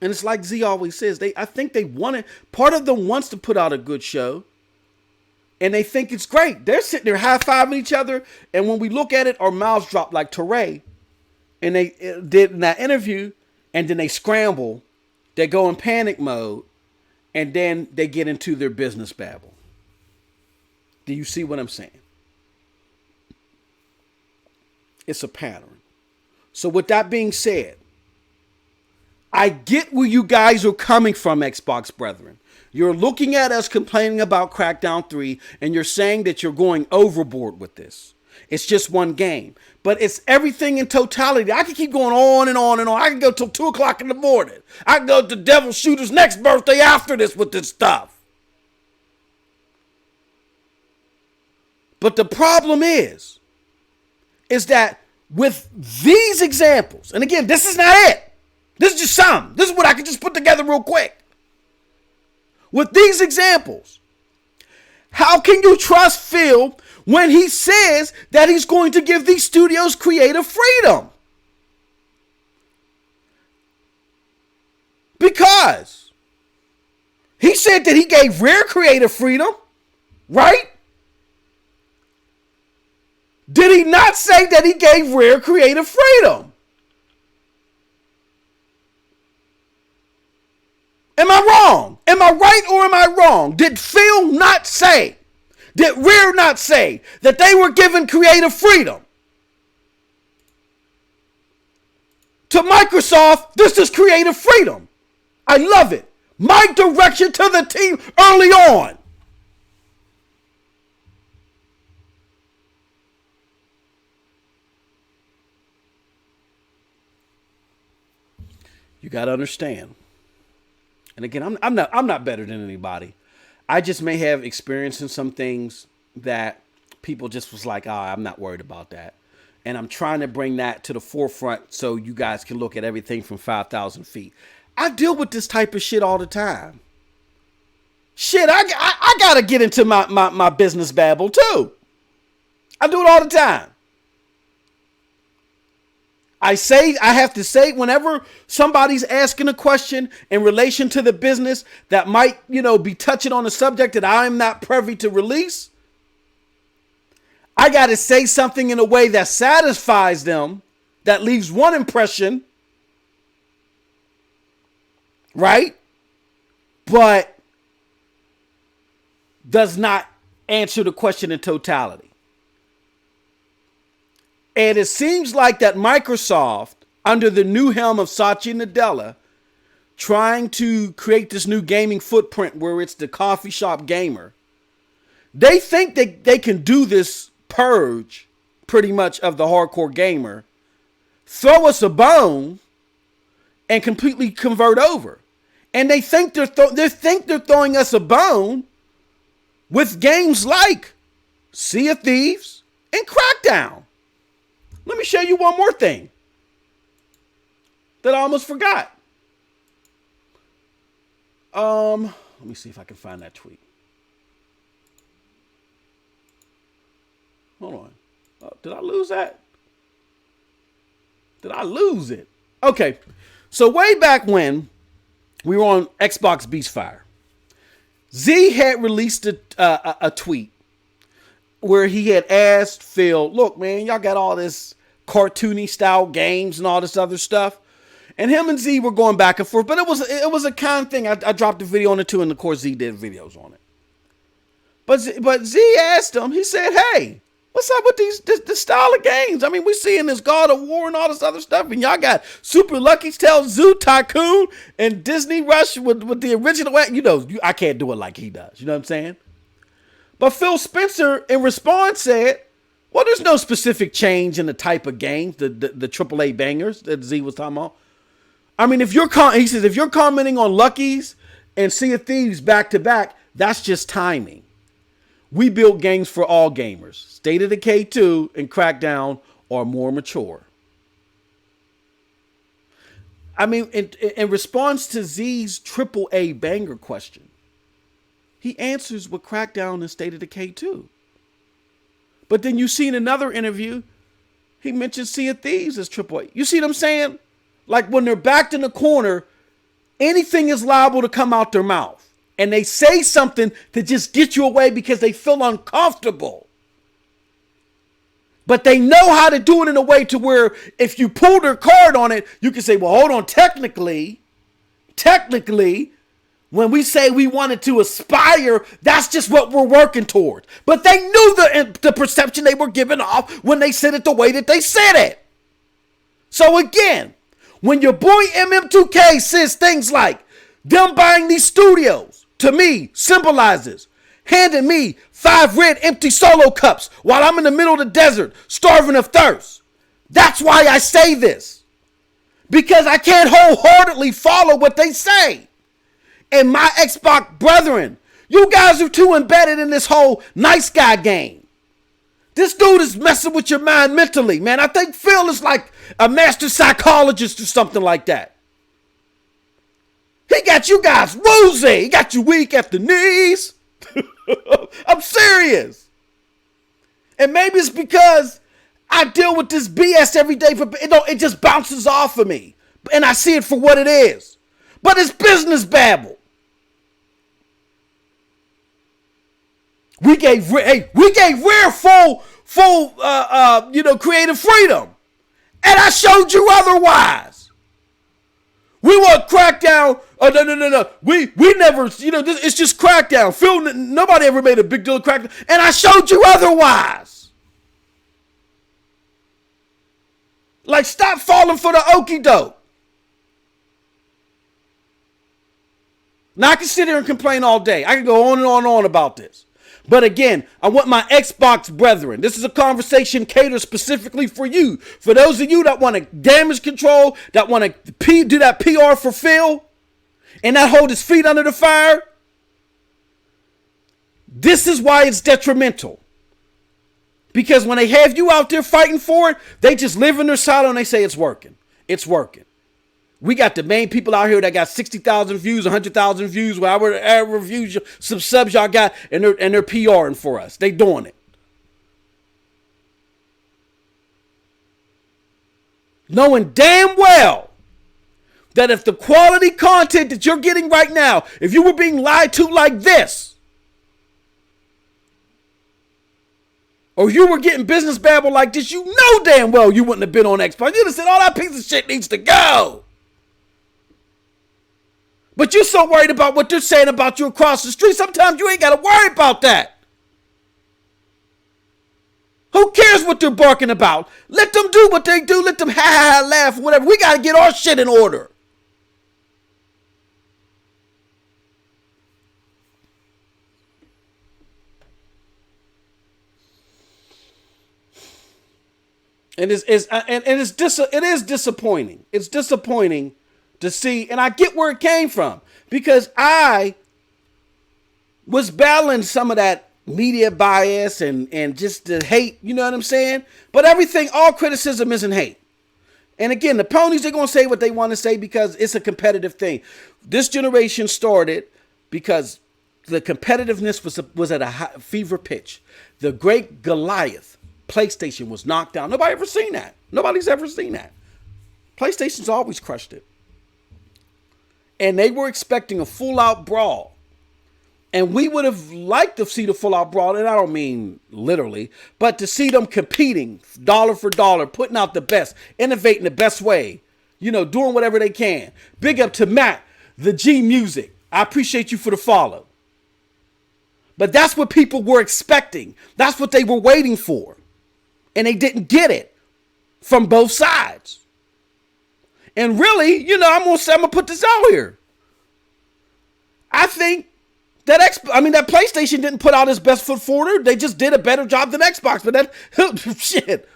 And it's like Z always says, I think they want it. Part of them wants to put out a good show. And they think it's great. They're sitting there high-fiving each other. And when we look at it, our mouths drop like Teray. And they did in that interview. And then they scramble. They go in panic mode. And then they get into their business babble. Do you see what I'm saying? It's a pattern. So with that being said, I get where you guys are coming from, Xbox brethren. You're looking at us complaining about Crackdown 3, and you're saying that you're going overboard with this. It's just one game. But it's everything in totality. I can keep going on and on and on. I can go till 2 o'clock in the morning. I can go to Devil Shooter's next birthday after this with this stuff. But the problem is that with these examples, and again, this is not it. This is just some. This is what I can just put together real quick. With these examples, how can you trust Phil when he says that he's going to give these studios creative freedom? Because he said that he gave Rare creative freedom, right? Did he not say that he gave Rare creative freedom? Am I wrong? Am I right or am I wrong? Did Phil not say, did Rare not say that they were given creative freedom? To Microsoft, this is creative freedom. I love it. My direction to the team early on. You got to understand. And again, I'm not better than anybody. I just may have experience in some things that people just was like, I'm not worried about that. And I'm trying to bring that to the forefront so you guys can look at everything from 5,000 feet. I deal with this type of shit all the time. Shit, I got to get into my business babble too. I do it all the time. I have to say, whenever somebody's asking a question in relation to the business that might, be touching on a subject that I'm not privy to release, I got to say something in a way that satisfies them, that leaves one impression, right? But does not answer the question in totality. And it seems like that Microsoft, under the new helm of Satya Nadella, trying to create this new gaming footprint where it's the coffee shop gamer, They think they can do this purge pretty much of the hardcore gamer, throw us a bone, and completely convert over. And they think they're throwing us a bone with games like Sea of Thieves and Crackdown. Let me show you one more thing that I almost forgot. Let me see if I can find that tweet. Hold on. Did I lose that? Did I lose it? Okay. So way back when we were on Xbox Beastfire, Z had released a tweet where he had asked Phil, look, man, y'all got all this cartoony style games and all this other stuff. And him and Z were going back and forth, but it was a kind of thing. I dropped a video on it too, and of course Z did videos on it. But Z asked him, he said, hey, what's up with this style of games? I mean, we seeing this God of War and all this other stuff, and y'all got Super Lucky Tale, Zoo Tycoon, and Disney Rush with the original. You know, I can't do it like he does. You know what I'm saying? But Phil Spencer, in response, said, well, there's no specific change in the type of games, the AAA bangers that Z was talking about. I mean, he says, if you're commenting on Lucky's and Sea of Thieves back to back, that's just timing. We build games for all gamers. State of Decay 2 and Crackdown are more mature. I mean, in response to Z's AAA banger question, he answers with Crackdown and State of Decay 2. But then you see in another interview, he mentions Sea of Thieves as AAA. You see what I'm saying? Like when they're backed in the corner, anything is liable to come out their mouth. And they say something to just get you away because they feel uncomfortable. But they know how to do it in a way to where if you pull their card on it, you can say, well, hold on, technically, when we say we wanted to aspire, that's just what we're working towards. But they knew the perception they were giving off when they said it the way that they said it. So again, when your boy MM2K says things like, them buying these studios, to me, symbolizes handing me 5 red empty solo cups while I'm in the middle of the desert, starving of thirst. That's why I say this. Because I can't wholeheartedly follow what they say. And my Xbox brethren, you guys are too embedded in this whole nice guy game. This dude is messing with your mind mentally, man. I think Phil is like a master psychologist or something like that. He got you guys woozy. He got you weak at the knees. I'm serious. And maybe it's because I deal with this BS every day. It just bounces off of me. And I see it for what it is. But it's business babble. We gave Rare full creative freedom. And I showed you otherwise. We want Crackdown. Oh, no. We never, it's just Crackdown. Phil, nobody ever made a big deal of Crackdown. And I showed you otherwise. Like, stop falling for the okie doke. Now, I can sit here and complain all day. I can go on and on and on about this. But again, I want my Xbox brethren. This is a conversation catered specifically for you. For those of you that want to damage control, that want to do that PR for Phil, and not hold his feet under the fire. This is why it's detrimental. Because when they have you out there fighting for it, they just live in their silo and they say it's working. It's working. We got the main people out here that got 60,000 views, 100,000 views, whatever views, some subs y'all got, and they're PRing for us. They doing it. Knowing damn well that if the quality content that you're getting right now, if you were being lied to like this, or you were getting business babble like this, you know damn well you wouldn't have been on Xbox. You'd have said, oh, that piece of shit needs to go. But you're so worried about what they're saying about you across the street, sometimes you ain't got to worry about that. Who cares what they're barking about? Let them do what they do. Let them laugh, whatever. We got to get our shit in order. And it is disappointing. It's disappointing to see, and I get where it came from because I was battling some of that media bias and just the hate, you know what I'm saying? But all criticism isn't hate. And again, the ponies are going to say what they want to say because it's a competitive thing. This generation started because the competitiveness was at a high fever pitch. The great Goliath, PlayStation, was knocked down. Nobody ever seen that. Nobody's ever seen that. PlayStation's always crushed it. And they were expecting a full-out brawl. And we would have liked to see the full-out brawl, and I don't mean literally, but to see them competing dollar for dollar, putting out the best, innovating the best way, doing whatever they can. Big up to Matt, the G Music. I appreciate you for the follow. But that's what people were expecting. That's what they were waiting for. And they didn't get it from both sides. And really, I'm going to put this out here. I think that PlayStation didn't put out its best foot forward. They just did a better job than Xbox. But that shit,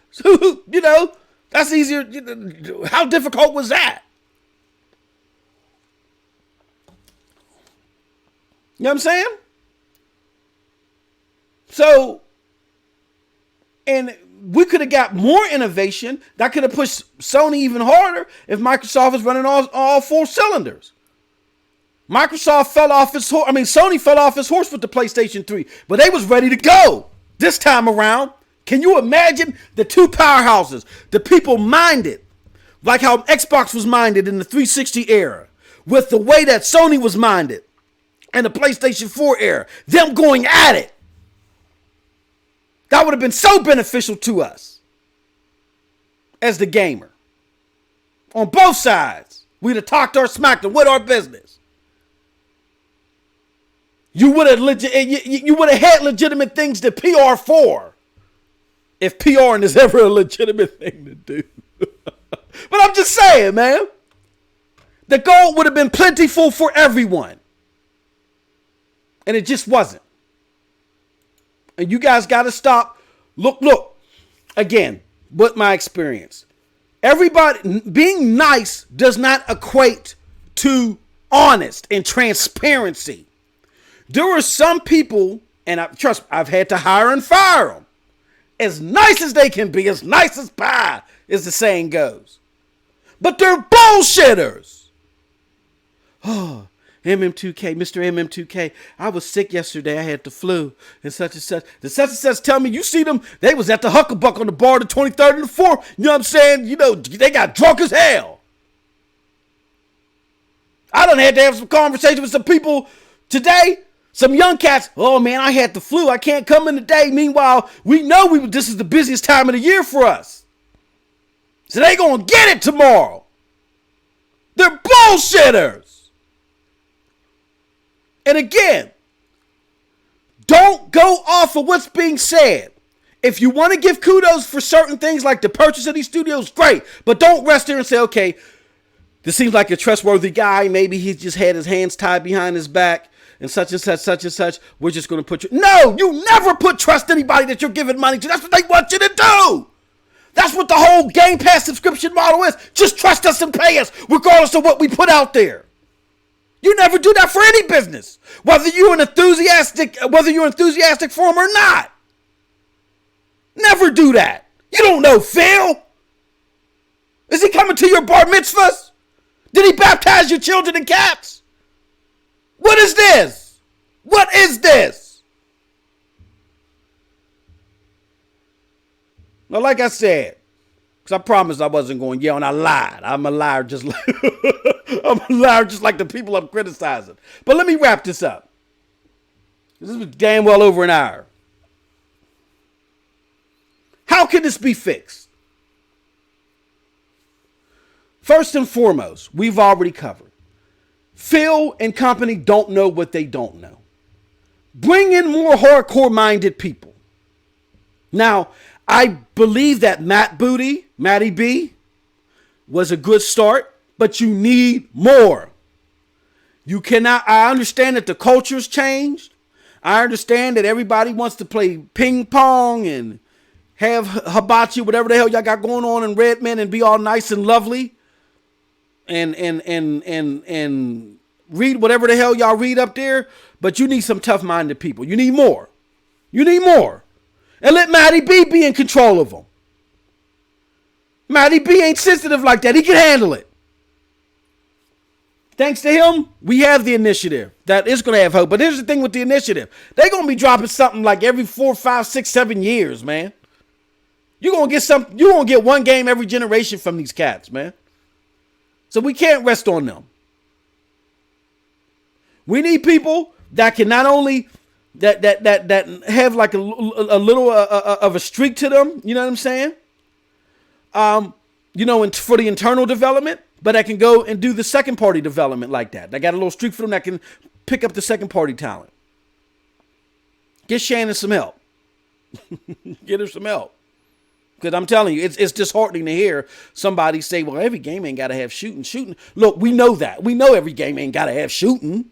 that's easier. How difficult was that? You know what I'm saying? So, and we could have got more innovation that could have pushed Sony even harder if Microsoft was running all four cylinders. Sony fell off its horse with the PlayStation 3, but they was ready to go this time around. Can you imagine the two powerhouses, the people minded, like how Xbox was minded in the 360 era, with the way that Sony was minded in the PlayStation 4 era, them going at it. That would have been so beneficial to us as the gamer. On both sides, we'd have talked our smack and with our business. You would have had legitimate things to PR for, if PR is ever a legitimate thing to do. But I'm just saying, man, the gold would have been plentiful for everyone, and it just wasn't. And you guys got to stop. Look, again, what my experience. Everybody being nice does not equate to honest and transparency. There are some people, and I've had to hire and fire them. As nice as they can be, as nice as pie, as the saying goes. But they're bullshitters. Oh, MM2K, Mr. MM2K, I was sick yesterday. I had the flu and such and such. The such and such tell me, you see them, they was at the Hucklebuck on the bar the 23rd and the 4th. You know what I'm saying? They got drunk as hell. I done had to have some conversation with some people today. Some young cats, oh man, I had the flu. I can't come in today. Meanwhile, we know this is the busiest time of the year for us. So they gonna get it tomorrow. They're bullshitters. And again, don't go off of what's being said. If you want to give kudos for certain things like the purchase of these studios, great. But don't rest there and say, okay, this seems like a trustworthy guy. Maybe he just had his hands tied behind his back and such and such. We're just going to put you. No, you never put trust anybody that you're giving money to. That's what they want you to do. That's what the whole Game Pass subscription model is. Just trust us and pay us, regardless of what we put out there. You never do that for any business, whether you're enthusiastic for them or not. Never do that. You don't know Phil. Is he coming to your bar mitzvahs? Did he baptize your children in caps? What is this? What is this? Now, like I said, because I promised I wasn't going to yell, and I lied. I'm a liar just like the people I'm criticizing. But let me wrap this up. This is damn well over an hour. How can this be fixed? First and foremost, we've already covered. Phil and company don't know what they don't know. Bring in more hardcore-minded people. Now, I believe that Matty B, was a good start, but you need more. I understand that the culture's changed. I understand that everybody wants to play ping pong and have hibachi, whatever the hell y'all got going on in Redmond, and be all nice and lovely, and read whatever the hell y'all read up there. But you need some tough-minded people. You need more. You need more. And let Matty B be in control of them. Matty B ain't sensitive like that. He can handle it. Thanks to him, we have the initiative that is going to have hope. But here's the thing with the initiative. They're going to be dropping something like every 4, 5, 6, 7 years, man. You're going to get one game every generation from these cats, man. So we can't rest on them. We need people that can not only that have like a little of a streak to them, you know what I'm saying? For the internal development, but that can go and do the second party development like that. They got a little streak for them that can pick up the second party talent. Get Shannon some help. Get her some help. Because I'm telling you, it's disheartening to hear somebody say, well, every game ain't got to have shooting. Look, we know that. We know every game ain't got to have shooting.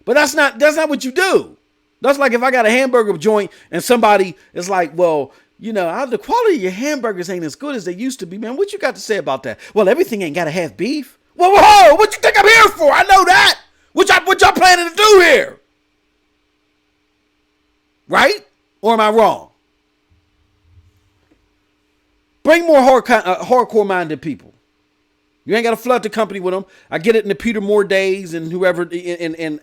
But that's not what you do. That's like if I got a hamburger joint and somebody is like, well, the quality of your hamburgers ain't as good as they used to be, man. What you got to say about that? Well, everything ain't got to have beef. Whoa, what you think I'm here for? I know that. What y'all planning to do here? Right? Or am I wrong? Bring more hardcore-minded people. You ain't got to flood the company with them. I get it in the Peter Moore days and whoever in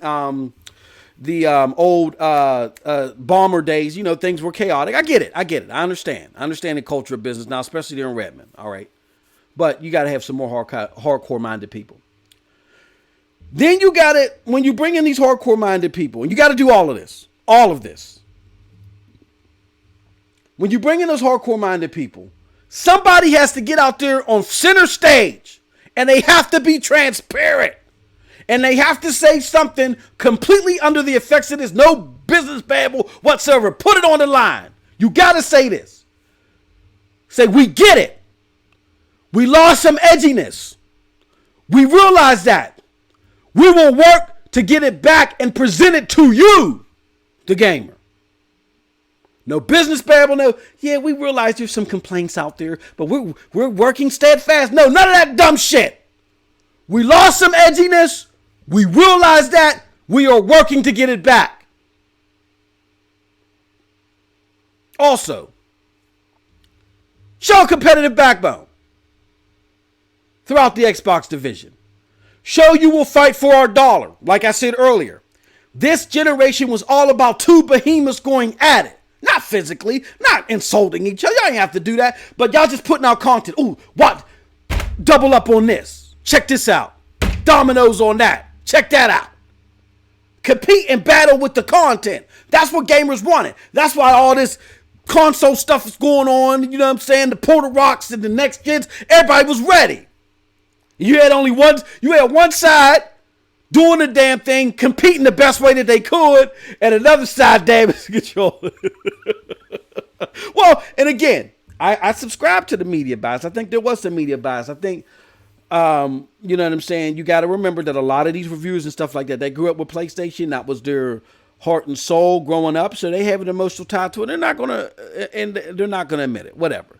the old bomber days, things were chaotic. I get it. I understand the culture of business now, especially there in Redmond. All right. But you got to have some more hardcore-minded people. Then you got it when you bring in these hardcore-minded people, and you got to do all of this. When you bring in those hardcore-minded people, somebody has to get out there on center stage, and they have to be transparent. And they have to say something completely under the effects of this. No business babble whatsoever. Put it on the line. You got to say this. Say, we get it. We lost some edginess. We realize that. We will work to get it back and present it to you, the gamer. No business babble. No, yeah, we realize there's some complaints out there, but we're working steadfast. No, none of that dumb shit. We lost some edginess. We realize that. We are working to get it back. Also, show a competitive backbone throughout the Xbox division. Show you will fight for our dollar. Like I said earlier, this generation was all about two behemoths going at it. Not physically, not insulting each other. Y'all ain't have to do that. But y'all just putting out content. Ooh, what? Double up on this. Check this out. Dominoes on that. Check that out. Compete and battle with the content. That's what gamers wanted. That's why all this console stuff is going on. You know what I'm saying? The Portal Rocks and the next gens. Everybody was ready. You had one side doing the damn thing, competing the best way that they could, and another side, damn it, control. Well, and again, I subscribe to the media bias. I think there was some media bias. I think, you know what I'm saying? You got to remember that a lot of these reviewers and stuff like that, they grew up with PlayStation. That was their heart and soul growing up, so they have an emotional tie to it. They're not gonna admit it. Whatever.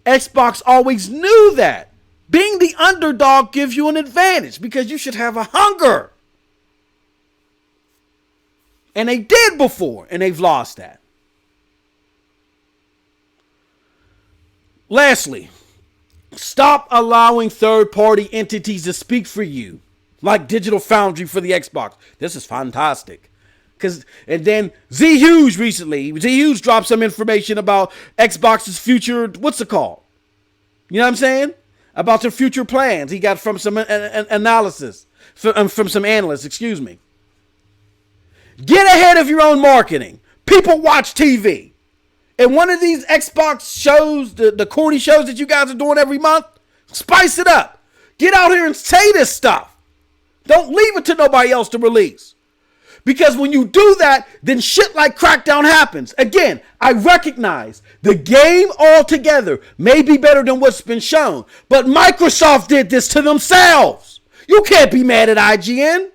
Xbox always knew that. Being the underdog gives you an advantage because you should have a hunger. And they did before, and they've lost that. Lastly, stop allowing third-party entities to speak for you, like Digital Foundry for the Xbox. This is fantastic. And then Z Hughes dropped some information about Xbox's future, what's it called? You know what I'm saying? About their future plans. He got from some analysis, from some analysts, excuse me. Get ahead of your own marketing. People watch TV. And one of these Xbox shows, the corny shows that you guys are doing every month, spice it up. Get out here and say this stuff. Don't leave it to nobody else to release. Because when you do that, then shit like Crackdown happens. Again, I recognize the game altogether may be better than what's been shown. But Microsoft did this to themselves. You can't be mad at IGN.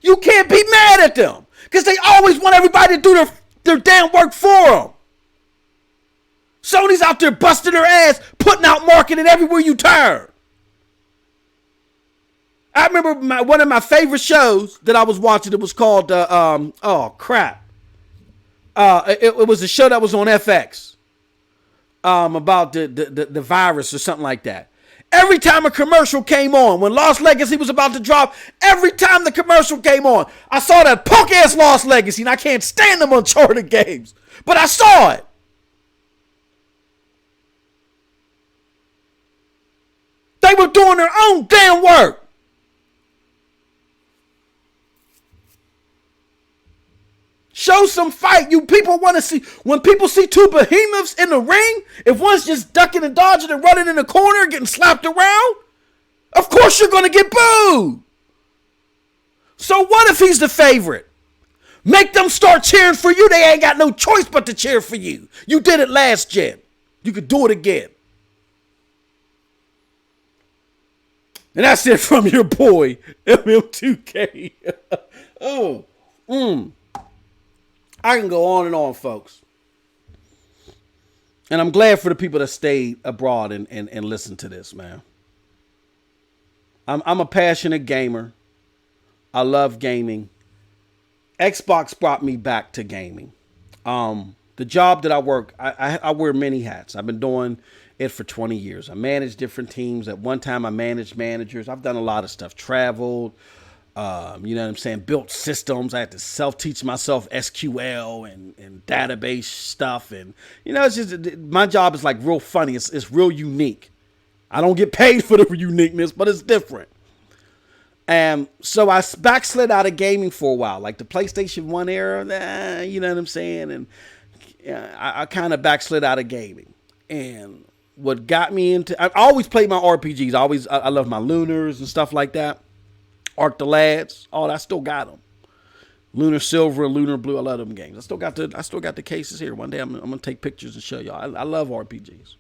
You can't be mad at them. Because they always want everybody to do their damn work for them. Sony's out there busting their ass, putting out marketing everywhere you turn. I remember one of my favorite shows that I was watching. It was called, it was a show that was on FX about the virus or something like that. Every time a commercial came on, when Lost Legacy was about to drop, every time the commercial came on, I saw that punk-ass Lost Legacy, and I can't stand them Uncharted games. But I saw it. They were doing their own damn work. Show some fight. You people want to see. When people see two behemoths in the ring, if one's just ducking and dodging and running in the corner, getting slapped around, of course you're going to get booed. So what if he's the favorite? Make them start cheering for you. They ain't got no choice but to cheer for you. You did it last gen. You could do it again. And that's it from your boy, MM2K. I can go on and on, folks. And I'm glad for the people that stayed abroad and listened to this, man. I'm a passionate gamer. I love gaming. Xbox brought me back to gaming. The job that I work, I wear many hats. I've been doing it for 20 years. I manage different teams. At one time, I managed managers. I've done a lot of stuff. Traveled. You know what I'm saying? Built systems. I had to self-teach myself SQL and database stuff. And, you know, it's just, my job is like real funny. It's real unique. I don't get paid for the uniqueness, but it's different. And so I backslid out of gaming for a while, like the PlayStation 1 era, you know what I'm saying? And I kind of backslid out of gaming. And what got me into, I always played my RPGs. I love my Lunars and stuff like that. Arc the Lads, I still got them. Lunar Silver and Lunar Blue, I love them games. I still got the cases here. One day I'm gonna take pictures and show y'all. I love RPGs.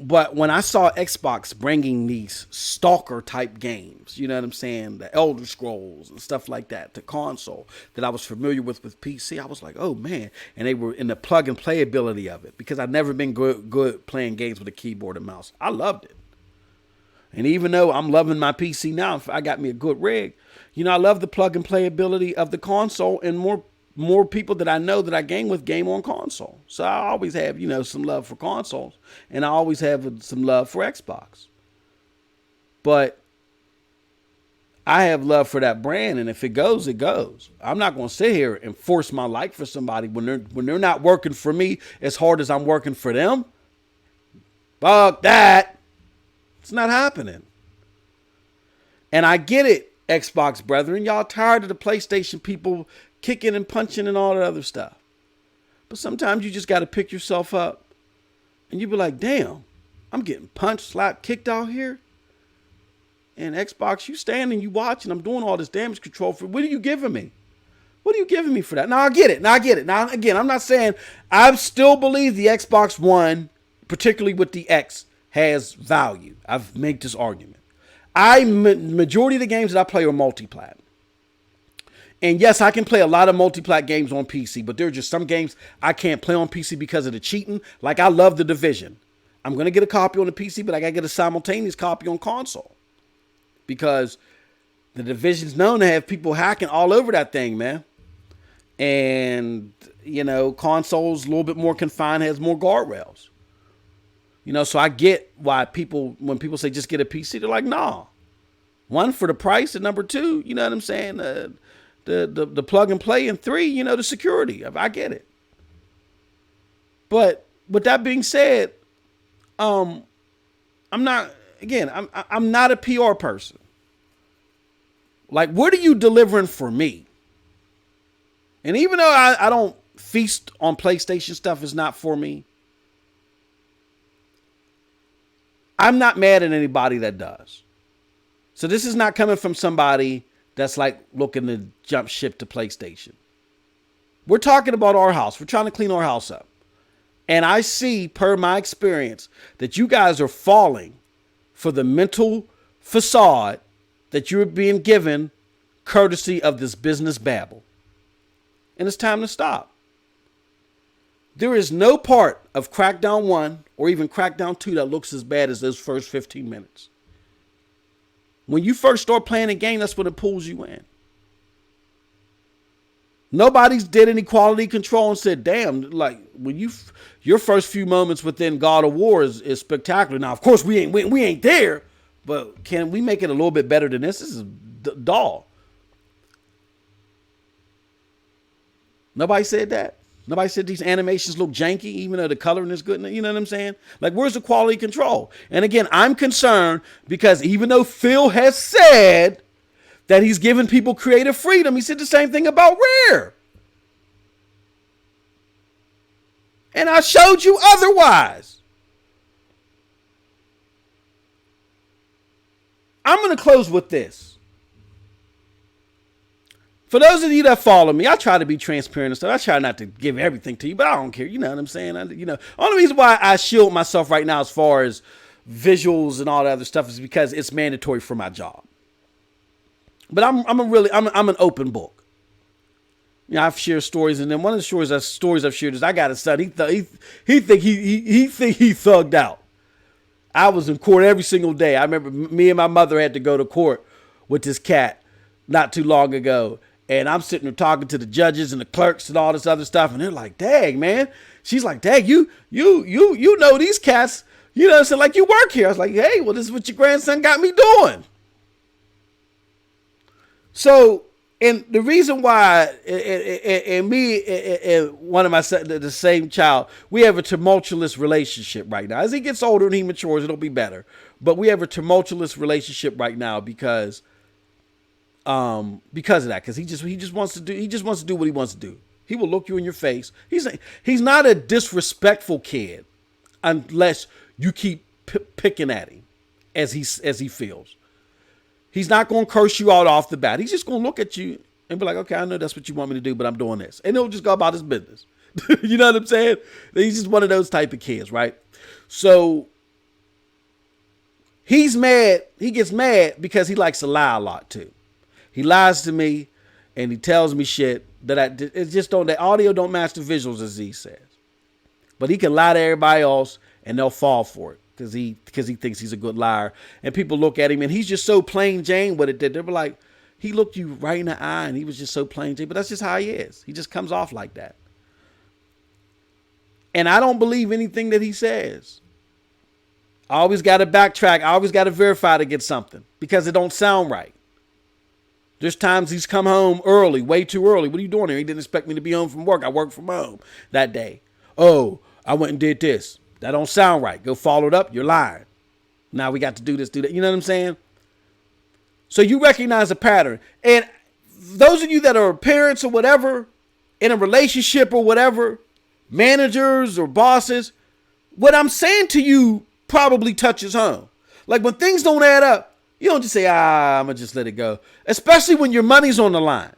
But when I saw Xbox bringing these stalker type games, you know what I'm saying, the Elder Scrolls and stuff like that, to console that I was familiar with PC, I was like, oh man. And they were in the plug and play ability of it, because I've never been good playing games with a keyboard and mouse. I loved it. And even though I'm loving my PC now, if I got me a good rig, you know, I love the plug and play ability of the console, and more people that I know that I game with game on console. So I always have, you know, some love for consoles, and I always have some love for Xbox. But I have love for that brand, and if it goes, it goes. I'm not going to sit here and force my like for somebody when they're not working for me as hard as I'm working for them. Fuck that. It's not happening. And I get it, Xbox brethren. Y'all tired of the PlayStation people kicking and punching and all that other stuff. But sometimes you just got to pick yourself up. And you be like, damn, I'm getting punched, slapped, kicked out here. And Xbox, you standing, you watching. I'm doing all this damage control for. What are you giving me? What are you giving me for that? Now, I get it. Now, again, I'm not saying. I still believe the Xbox One, particularly with the X, has value. I've made this argument. Majority of the games that I play are multi-plat. And yes, I can play a lot of multi-plat games on PC, but there are just some games I can't play on PC because of the cheating. Like I love The Division. I'm going to get a copy on the PC, but I got to get a simultaneous copy on console. Because The Division's known to have people hacking all over that thing, man. And, you know, console's a little bit more confined, has more guardrails. You know, so I get why when people say just get a PC, they're like, nah. One, for the price, and number two, you know what I'm saying, the plug and play, and three, you know, the security. I get it. But with that being said, I'm not a PR person. Like, what are you delivering for me? And even though I don't feast on PlayStation stuff, is not for me, I'm not mad at anybody that does. So this is not coming from somebody that's like looking to jump ship to PlayStation. We're talking about our house. We're trying to clean our house up. And I see, per my experience, that you guys are falling for the mental facade that you're being given courtesy of this business babble. And it's time to stop. There is no part of Crackdown 1 or even Crackdown 2 that looks as bad as those first 15 minutes. When you first start playing a game, that's when it pulls you in. Nobody's did any quality control and said, damn, like when your first few moments within God of War is spectacular. Now, of course, we ain't there, but can we make it a little bit better than this? This is dull. Nobody said that. Nobody said these animations look janky, even though the coloring is good. You know what I'm saying? Like, where's the quality control? And again, I'm concerned because even though Phil has said that he's giving people creative freedom, he said the same thing about Rare. And I showed you otherwise. I'm going to close with this. For those of you that follow me, I try to be transparent and stuff. I try not to give everything to you, but I don't care. You know what I'm saying? Only reason why I shield myself right now as far as visuals and all that other stuff is because it's mandatory for my job. But I'm an open book. You know, I've shared stories, and then one of the stories I've shared is I got a son. He think he thugged out. I was in court every single day. I remember me and my mother had to go to court with this cat not too long ago. And I'm sitting there talking to the judges and the clerks and all this other stuff. And they're like, dang, man. She's like, dang, you know these cats, you know, so like you work here. I was like, hey, well, this is what your grandson got me doing. So, and the reason why, and me and one of my sons, the same child, we have a tumultuous relationship right now. As he gets older and he matures, it'll be better. But we have a tumultuous relationship right now because of that, because he just wants to do what he wants to do. He will look you in your face. He's not a disrespectful kid unless you keep picking at him as he feels. He's not going to curse you out off the bat. He's just going to look at you and be like, okay, I know that's what you want me to do, but I'm doing this. And he'll just go about his business. You know what I'm saying? He's just one of those type of kids, right? So he's mad. He gets mad because he likes to lie a lot too. He lies to me and he tells me shit that that audio don't match the visuals, as he says. But he can lie to everybody else and they'll fall for it because he thinks he's a good liar. And people look at him and he's just so plain Jane with it that they're like, he looked you right in the eye and he was just so plain Jane. But that's just how he is. He just comes off like that. And I don't believe anything that he says. I always got to backtrack. I always got to verify to get something because it don't sound right. There's times he's come home early, way too early. What are you doing here? He didn't expect me to be home from work. I worked from home that day. Oh, I went and did this. That don't sound right. Go follow it up. You're lying. Now we got to do this, do that. You know what I'm saying? So you recognize a pattern. And those of you that are parents or whatever, in a relationship or whatever, managers or bosses, what I'm saying to you probably touches home. Like when things don't add up, you don't just say, I'm going to just let it go. Especially when your money's on the line.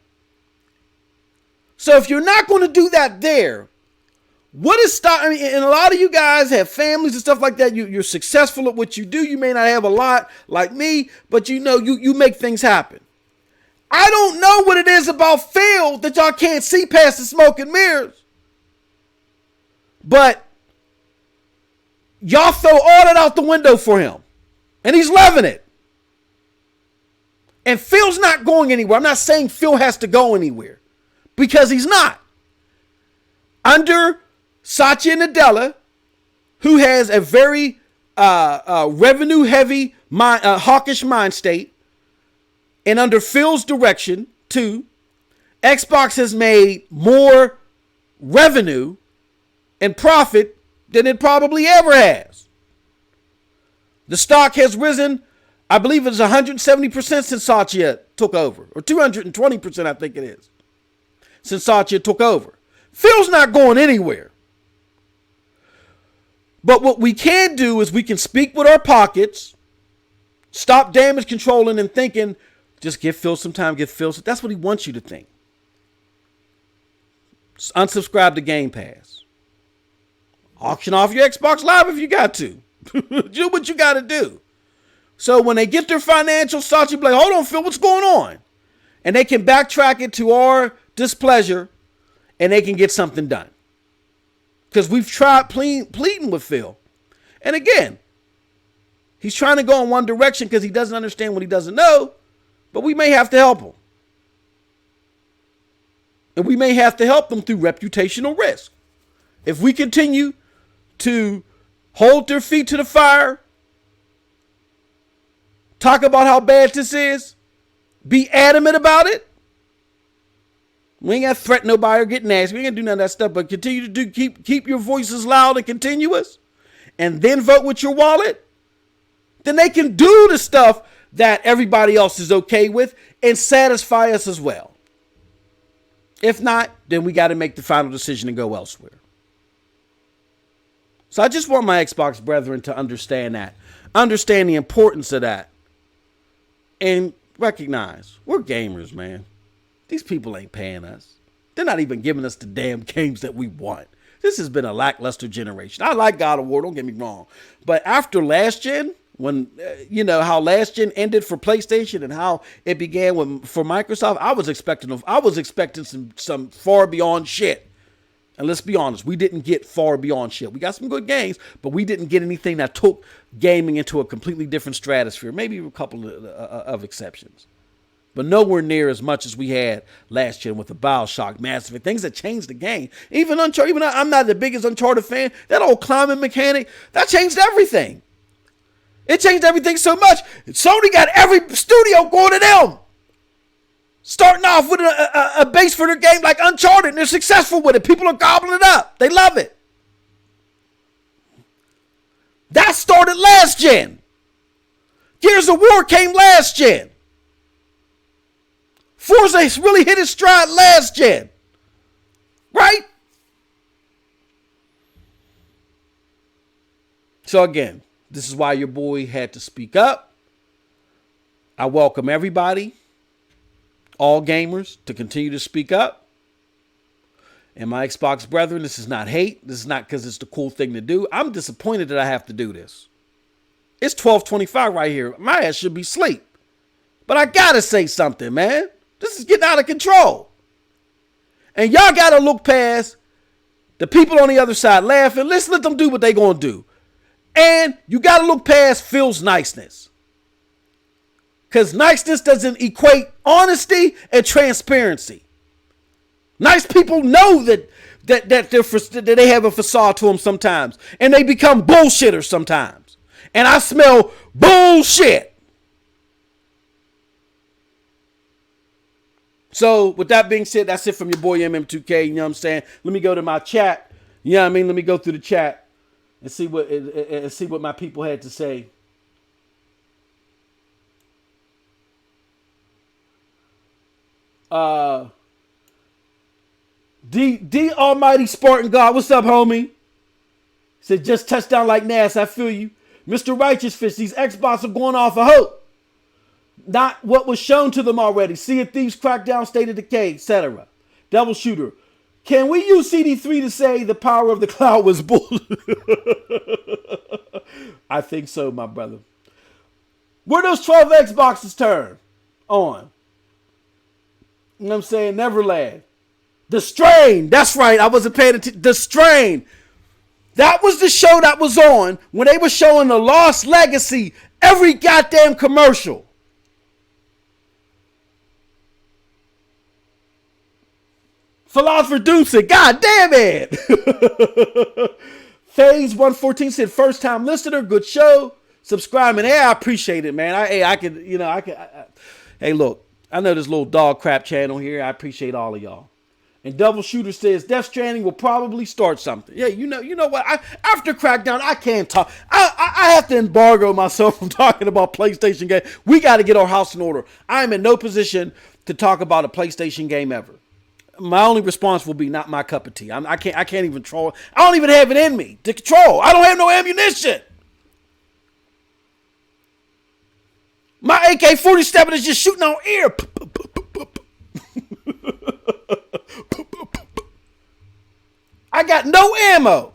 So if you're not going to do that there, what is stopping? And a lot of you guys have families and stuff like that. You're successful at what you do. You may not have a lot like me, but you know, you make things happen. I don't know what it is about Phil that y'all can't see past the smoke and mirrors. But y'all throw all that out the window for him. And he's loving it. And Phil's not going anywhere. I'm not saying Phil has to go anywhere because he's not. Under Satya Nadella, who has a very revenue-heavy, hawkish mind state, and under Phil's direction, too, Xbox has made more revenue and profit than it probably ever has. The stock has risen, I believe it's 170% since Satya took over, or 220%, I think it is, since Satya took over. Phil's not going anywhere. But what we can do is we can speak with our pockets, stop damage controlling and thinking, just give Phil some time, give Phil some. That's what he wants you to think. Unsubscribe to Game Pass. Auction off your Xbox Live if you got to. Do what you got to do. So when they get their financial thoughts, you be like, hold on, Phil, what's going on? And they can backtrack it to our displeasure and they can get something done. Because we've tried pleading with Phil. And again, he's trying to go in one direction because he doesn't understand what he doesn't know. But we may have to help him. And we may have to help them through reputational risk. If we continue to hold their feet to the fire, talk about how bad this is, be adamant about it. We ain't got to threaten nobody or get nasty. We ain't got to do none of that stuff, but continue to keep your voices loud and continuous, and then vote with your wallet. Then they can do the stuff that everybody else is okay with and satisfy us as well. If not, then we got to make the final decision and go elsewhere. So I just want my Xbox brethren to understand that. Understand the importance of that. And recognize, we're gamers, man. These people ain't paying us. They're not even giving us the damn games that we want. This has been a lackluster generation. I like God of War, don't get me wrong. But after last gen, when, how last gen ended for PlayStation and how it began for Microsoft, I was expecting some far beyond shit. And let's be honest, we didn't get far beyond shit. We got some good games, but we didn't get anything that took gaming into a completely different stratosphere. Maybe a couple of exceptions. But nowhere near as much as we had last gen with the BioShock, Mass Effect, things that changed the game. Even Uncharted, even though I'm not the biggest Uncharted fan, that old climbing mechanic, that changed everything. It changed everything so much. Sony got every studio going to them. Starting off with a base for their game like Uncharted, and they're successful with it. People are gobbling it up. They love it. That started last gen. Gears of War came last gen. Forza really hit its stride last gen. Right? So again, this is why your boy had to speak up. I welcome everybody, all gamers, to continue to speak up. And my Xbox brethren, this is not hate. This is not because it's the cool thing to do. I'm disappointed that I have to do this. It's 12:25 right here. My ass should be asleep. But I gotta say something, man. This is getting out of control. And y'all gotta look past the people on the other side laughing. Let's let them do what they gonna do. And you gotta look past Phil's niceness. Because niceness doesn't equate honesty and transparency. Nice people know that they have a facade to them sometimes. And they become bullshitters sometimes. And I smell bullshit. So with that being said, that's it from your boy MM2K. You know what I'm saying? Let me go to my chat. You know what I mean? Let me go through the chat and see what my people had to say. D Almighty Spartan God, what's up, homie? Said just touchdown like Nas. I feel you, Mr. Righteous Fish. These Xbox are going off of hope. Not what was shown to them already. Sea of Thieves, Crackdown, State of Decay, etc. Devil Shooter. Can we use CD3 to say the power of the cloud was bull? I think so, my brother. Where those 12 Xboxes turn on? You know what I'm saying? Neverland. The Strain. That's right. I wasn't paying attention. The Strain. That was the show that was on when they were showing the Lost Legacy every goddamn commercial. Philosopher Doom said, God damn it. Phase 114 said, first time listener, good show. Subscribing. Hey, I appreciate it, man. Hey, look, I know this little dog crap channel here. I appreciate all of y'all. And Double Shooter says, Death Stranding will probably start something. Yeah, you know what? After Crackdown, I can't talk. I have to embargo myself from talking about PlayStation game. We got to get our house in order. I am in no position to talk about a PlayStation game ever. My only response will be not my cup of tea. I can't even control. I don't even have it in me to control. I don't have no ammunition. My AK-47 is just shooting on air. I got no ammo.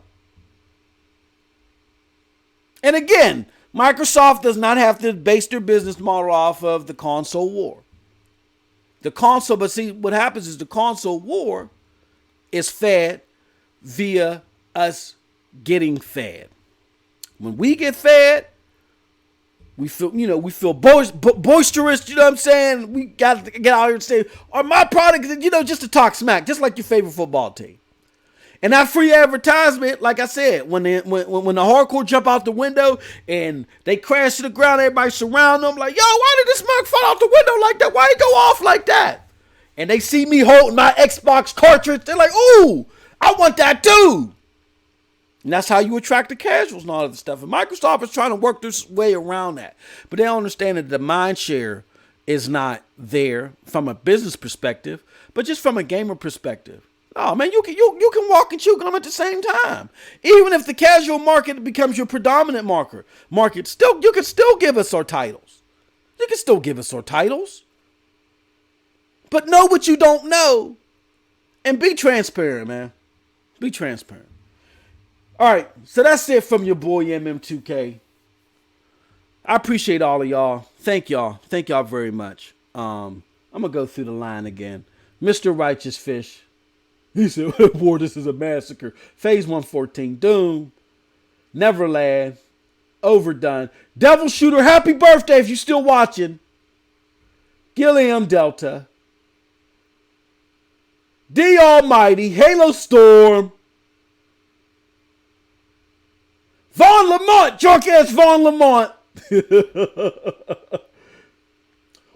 And again, Microsoft does not have to base their business model off of the console war. But see, what happens is the console war is fed via us getting fed. When we get fed, we feel, we feel boisterous, you know what I'm saying? We got to get out here and say, or my product, just to talk smack, just like your favorite football team. And that free advertisement, like I said, when the hardcore jump out the window and they crash to the ground, everybody surround them like, yo, why did this mug fall out the window like that? Why he go off like that? And they see me holding my Xbox cartridge. They're like, ooh, I want that too. And that's how you attract the casuals and all of this stuff. And Microsoft is trying to work this way around that. But they don't understand that the mind share is not there from a business perspective, but just from a gamer perspective. Oh man, you can walk and chew gum at the same time. Even if the casual market becomes your predominant market, you can still give us our titles. You can still give us our titles. But know what you don't know. And be transparent, man. Be transparent. All right, so that's it from your boy MM2K. I appreciate all of y'all. Thank y'all. Thank y'all very much. I'm going to go through the line again. Mr. Righteous Fish. He said, boy, this is a massacre. Phase 114, Doom, Neverland, Overdone, Devil Shooter, happy birthday if you're still watching. Gilliam Delta, D Almighty, Halo Storm, Vaughn Lamont, drunk ass Vaughn Lamont.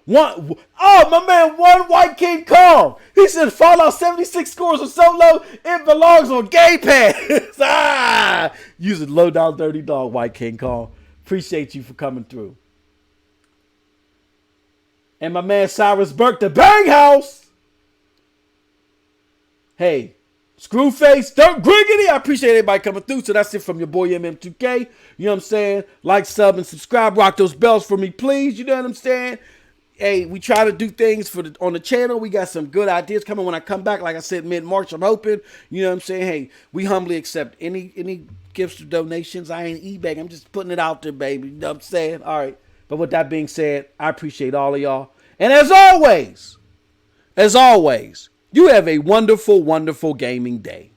My man, One White King Kong. He said Fallout 76 scores are so low, it belongs on Game Pass. Using low down dirty dog, White King Kong. Appreciate you for coming through. And my man Cyrus Burke, the Bang House. Hey, Screwface, Dirt Griggity. I appreciate everybody coming through. So that's it from your boy MM2K. You know what I'm saying? Like, sub, and subscribe. Rock those bells for me, please. You know what I'm saying? Hey, we try to do things on the channel. We got some good ideas coming when I come back. Like I said, mid-March, I'm hoping. You know what I'm saying? Hey, we humbly accept any gifts or donations. I ain't eBay. I'm just putting it out there, baby. You know what I'm saying? All right. But with that being said, I appreciate all of y'all. And as always, you have a wonderful, wonderful gaming day.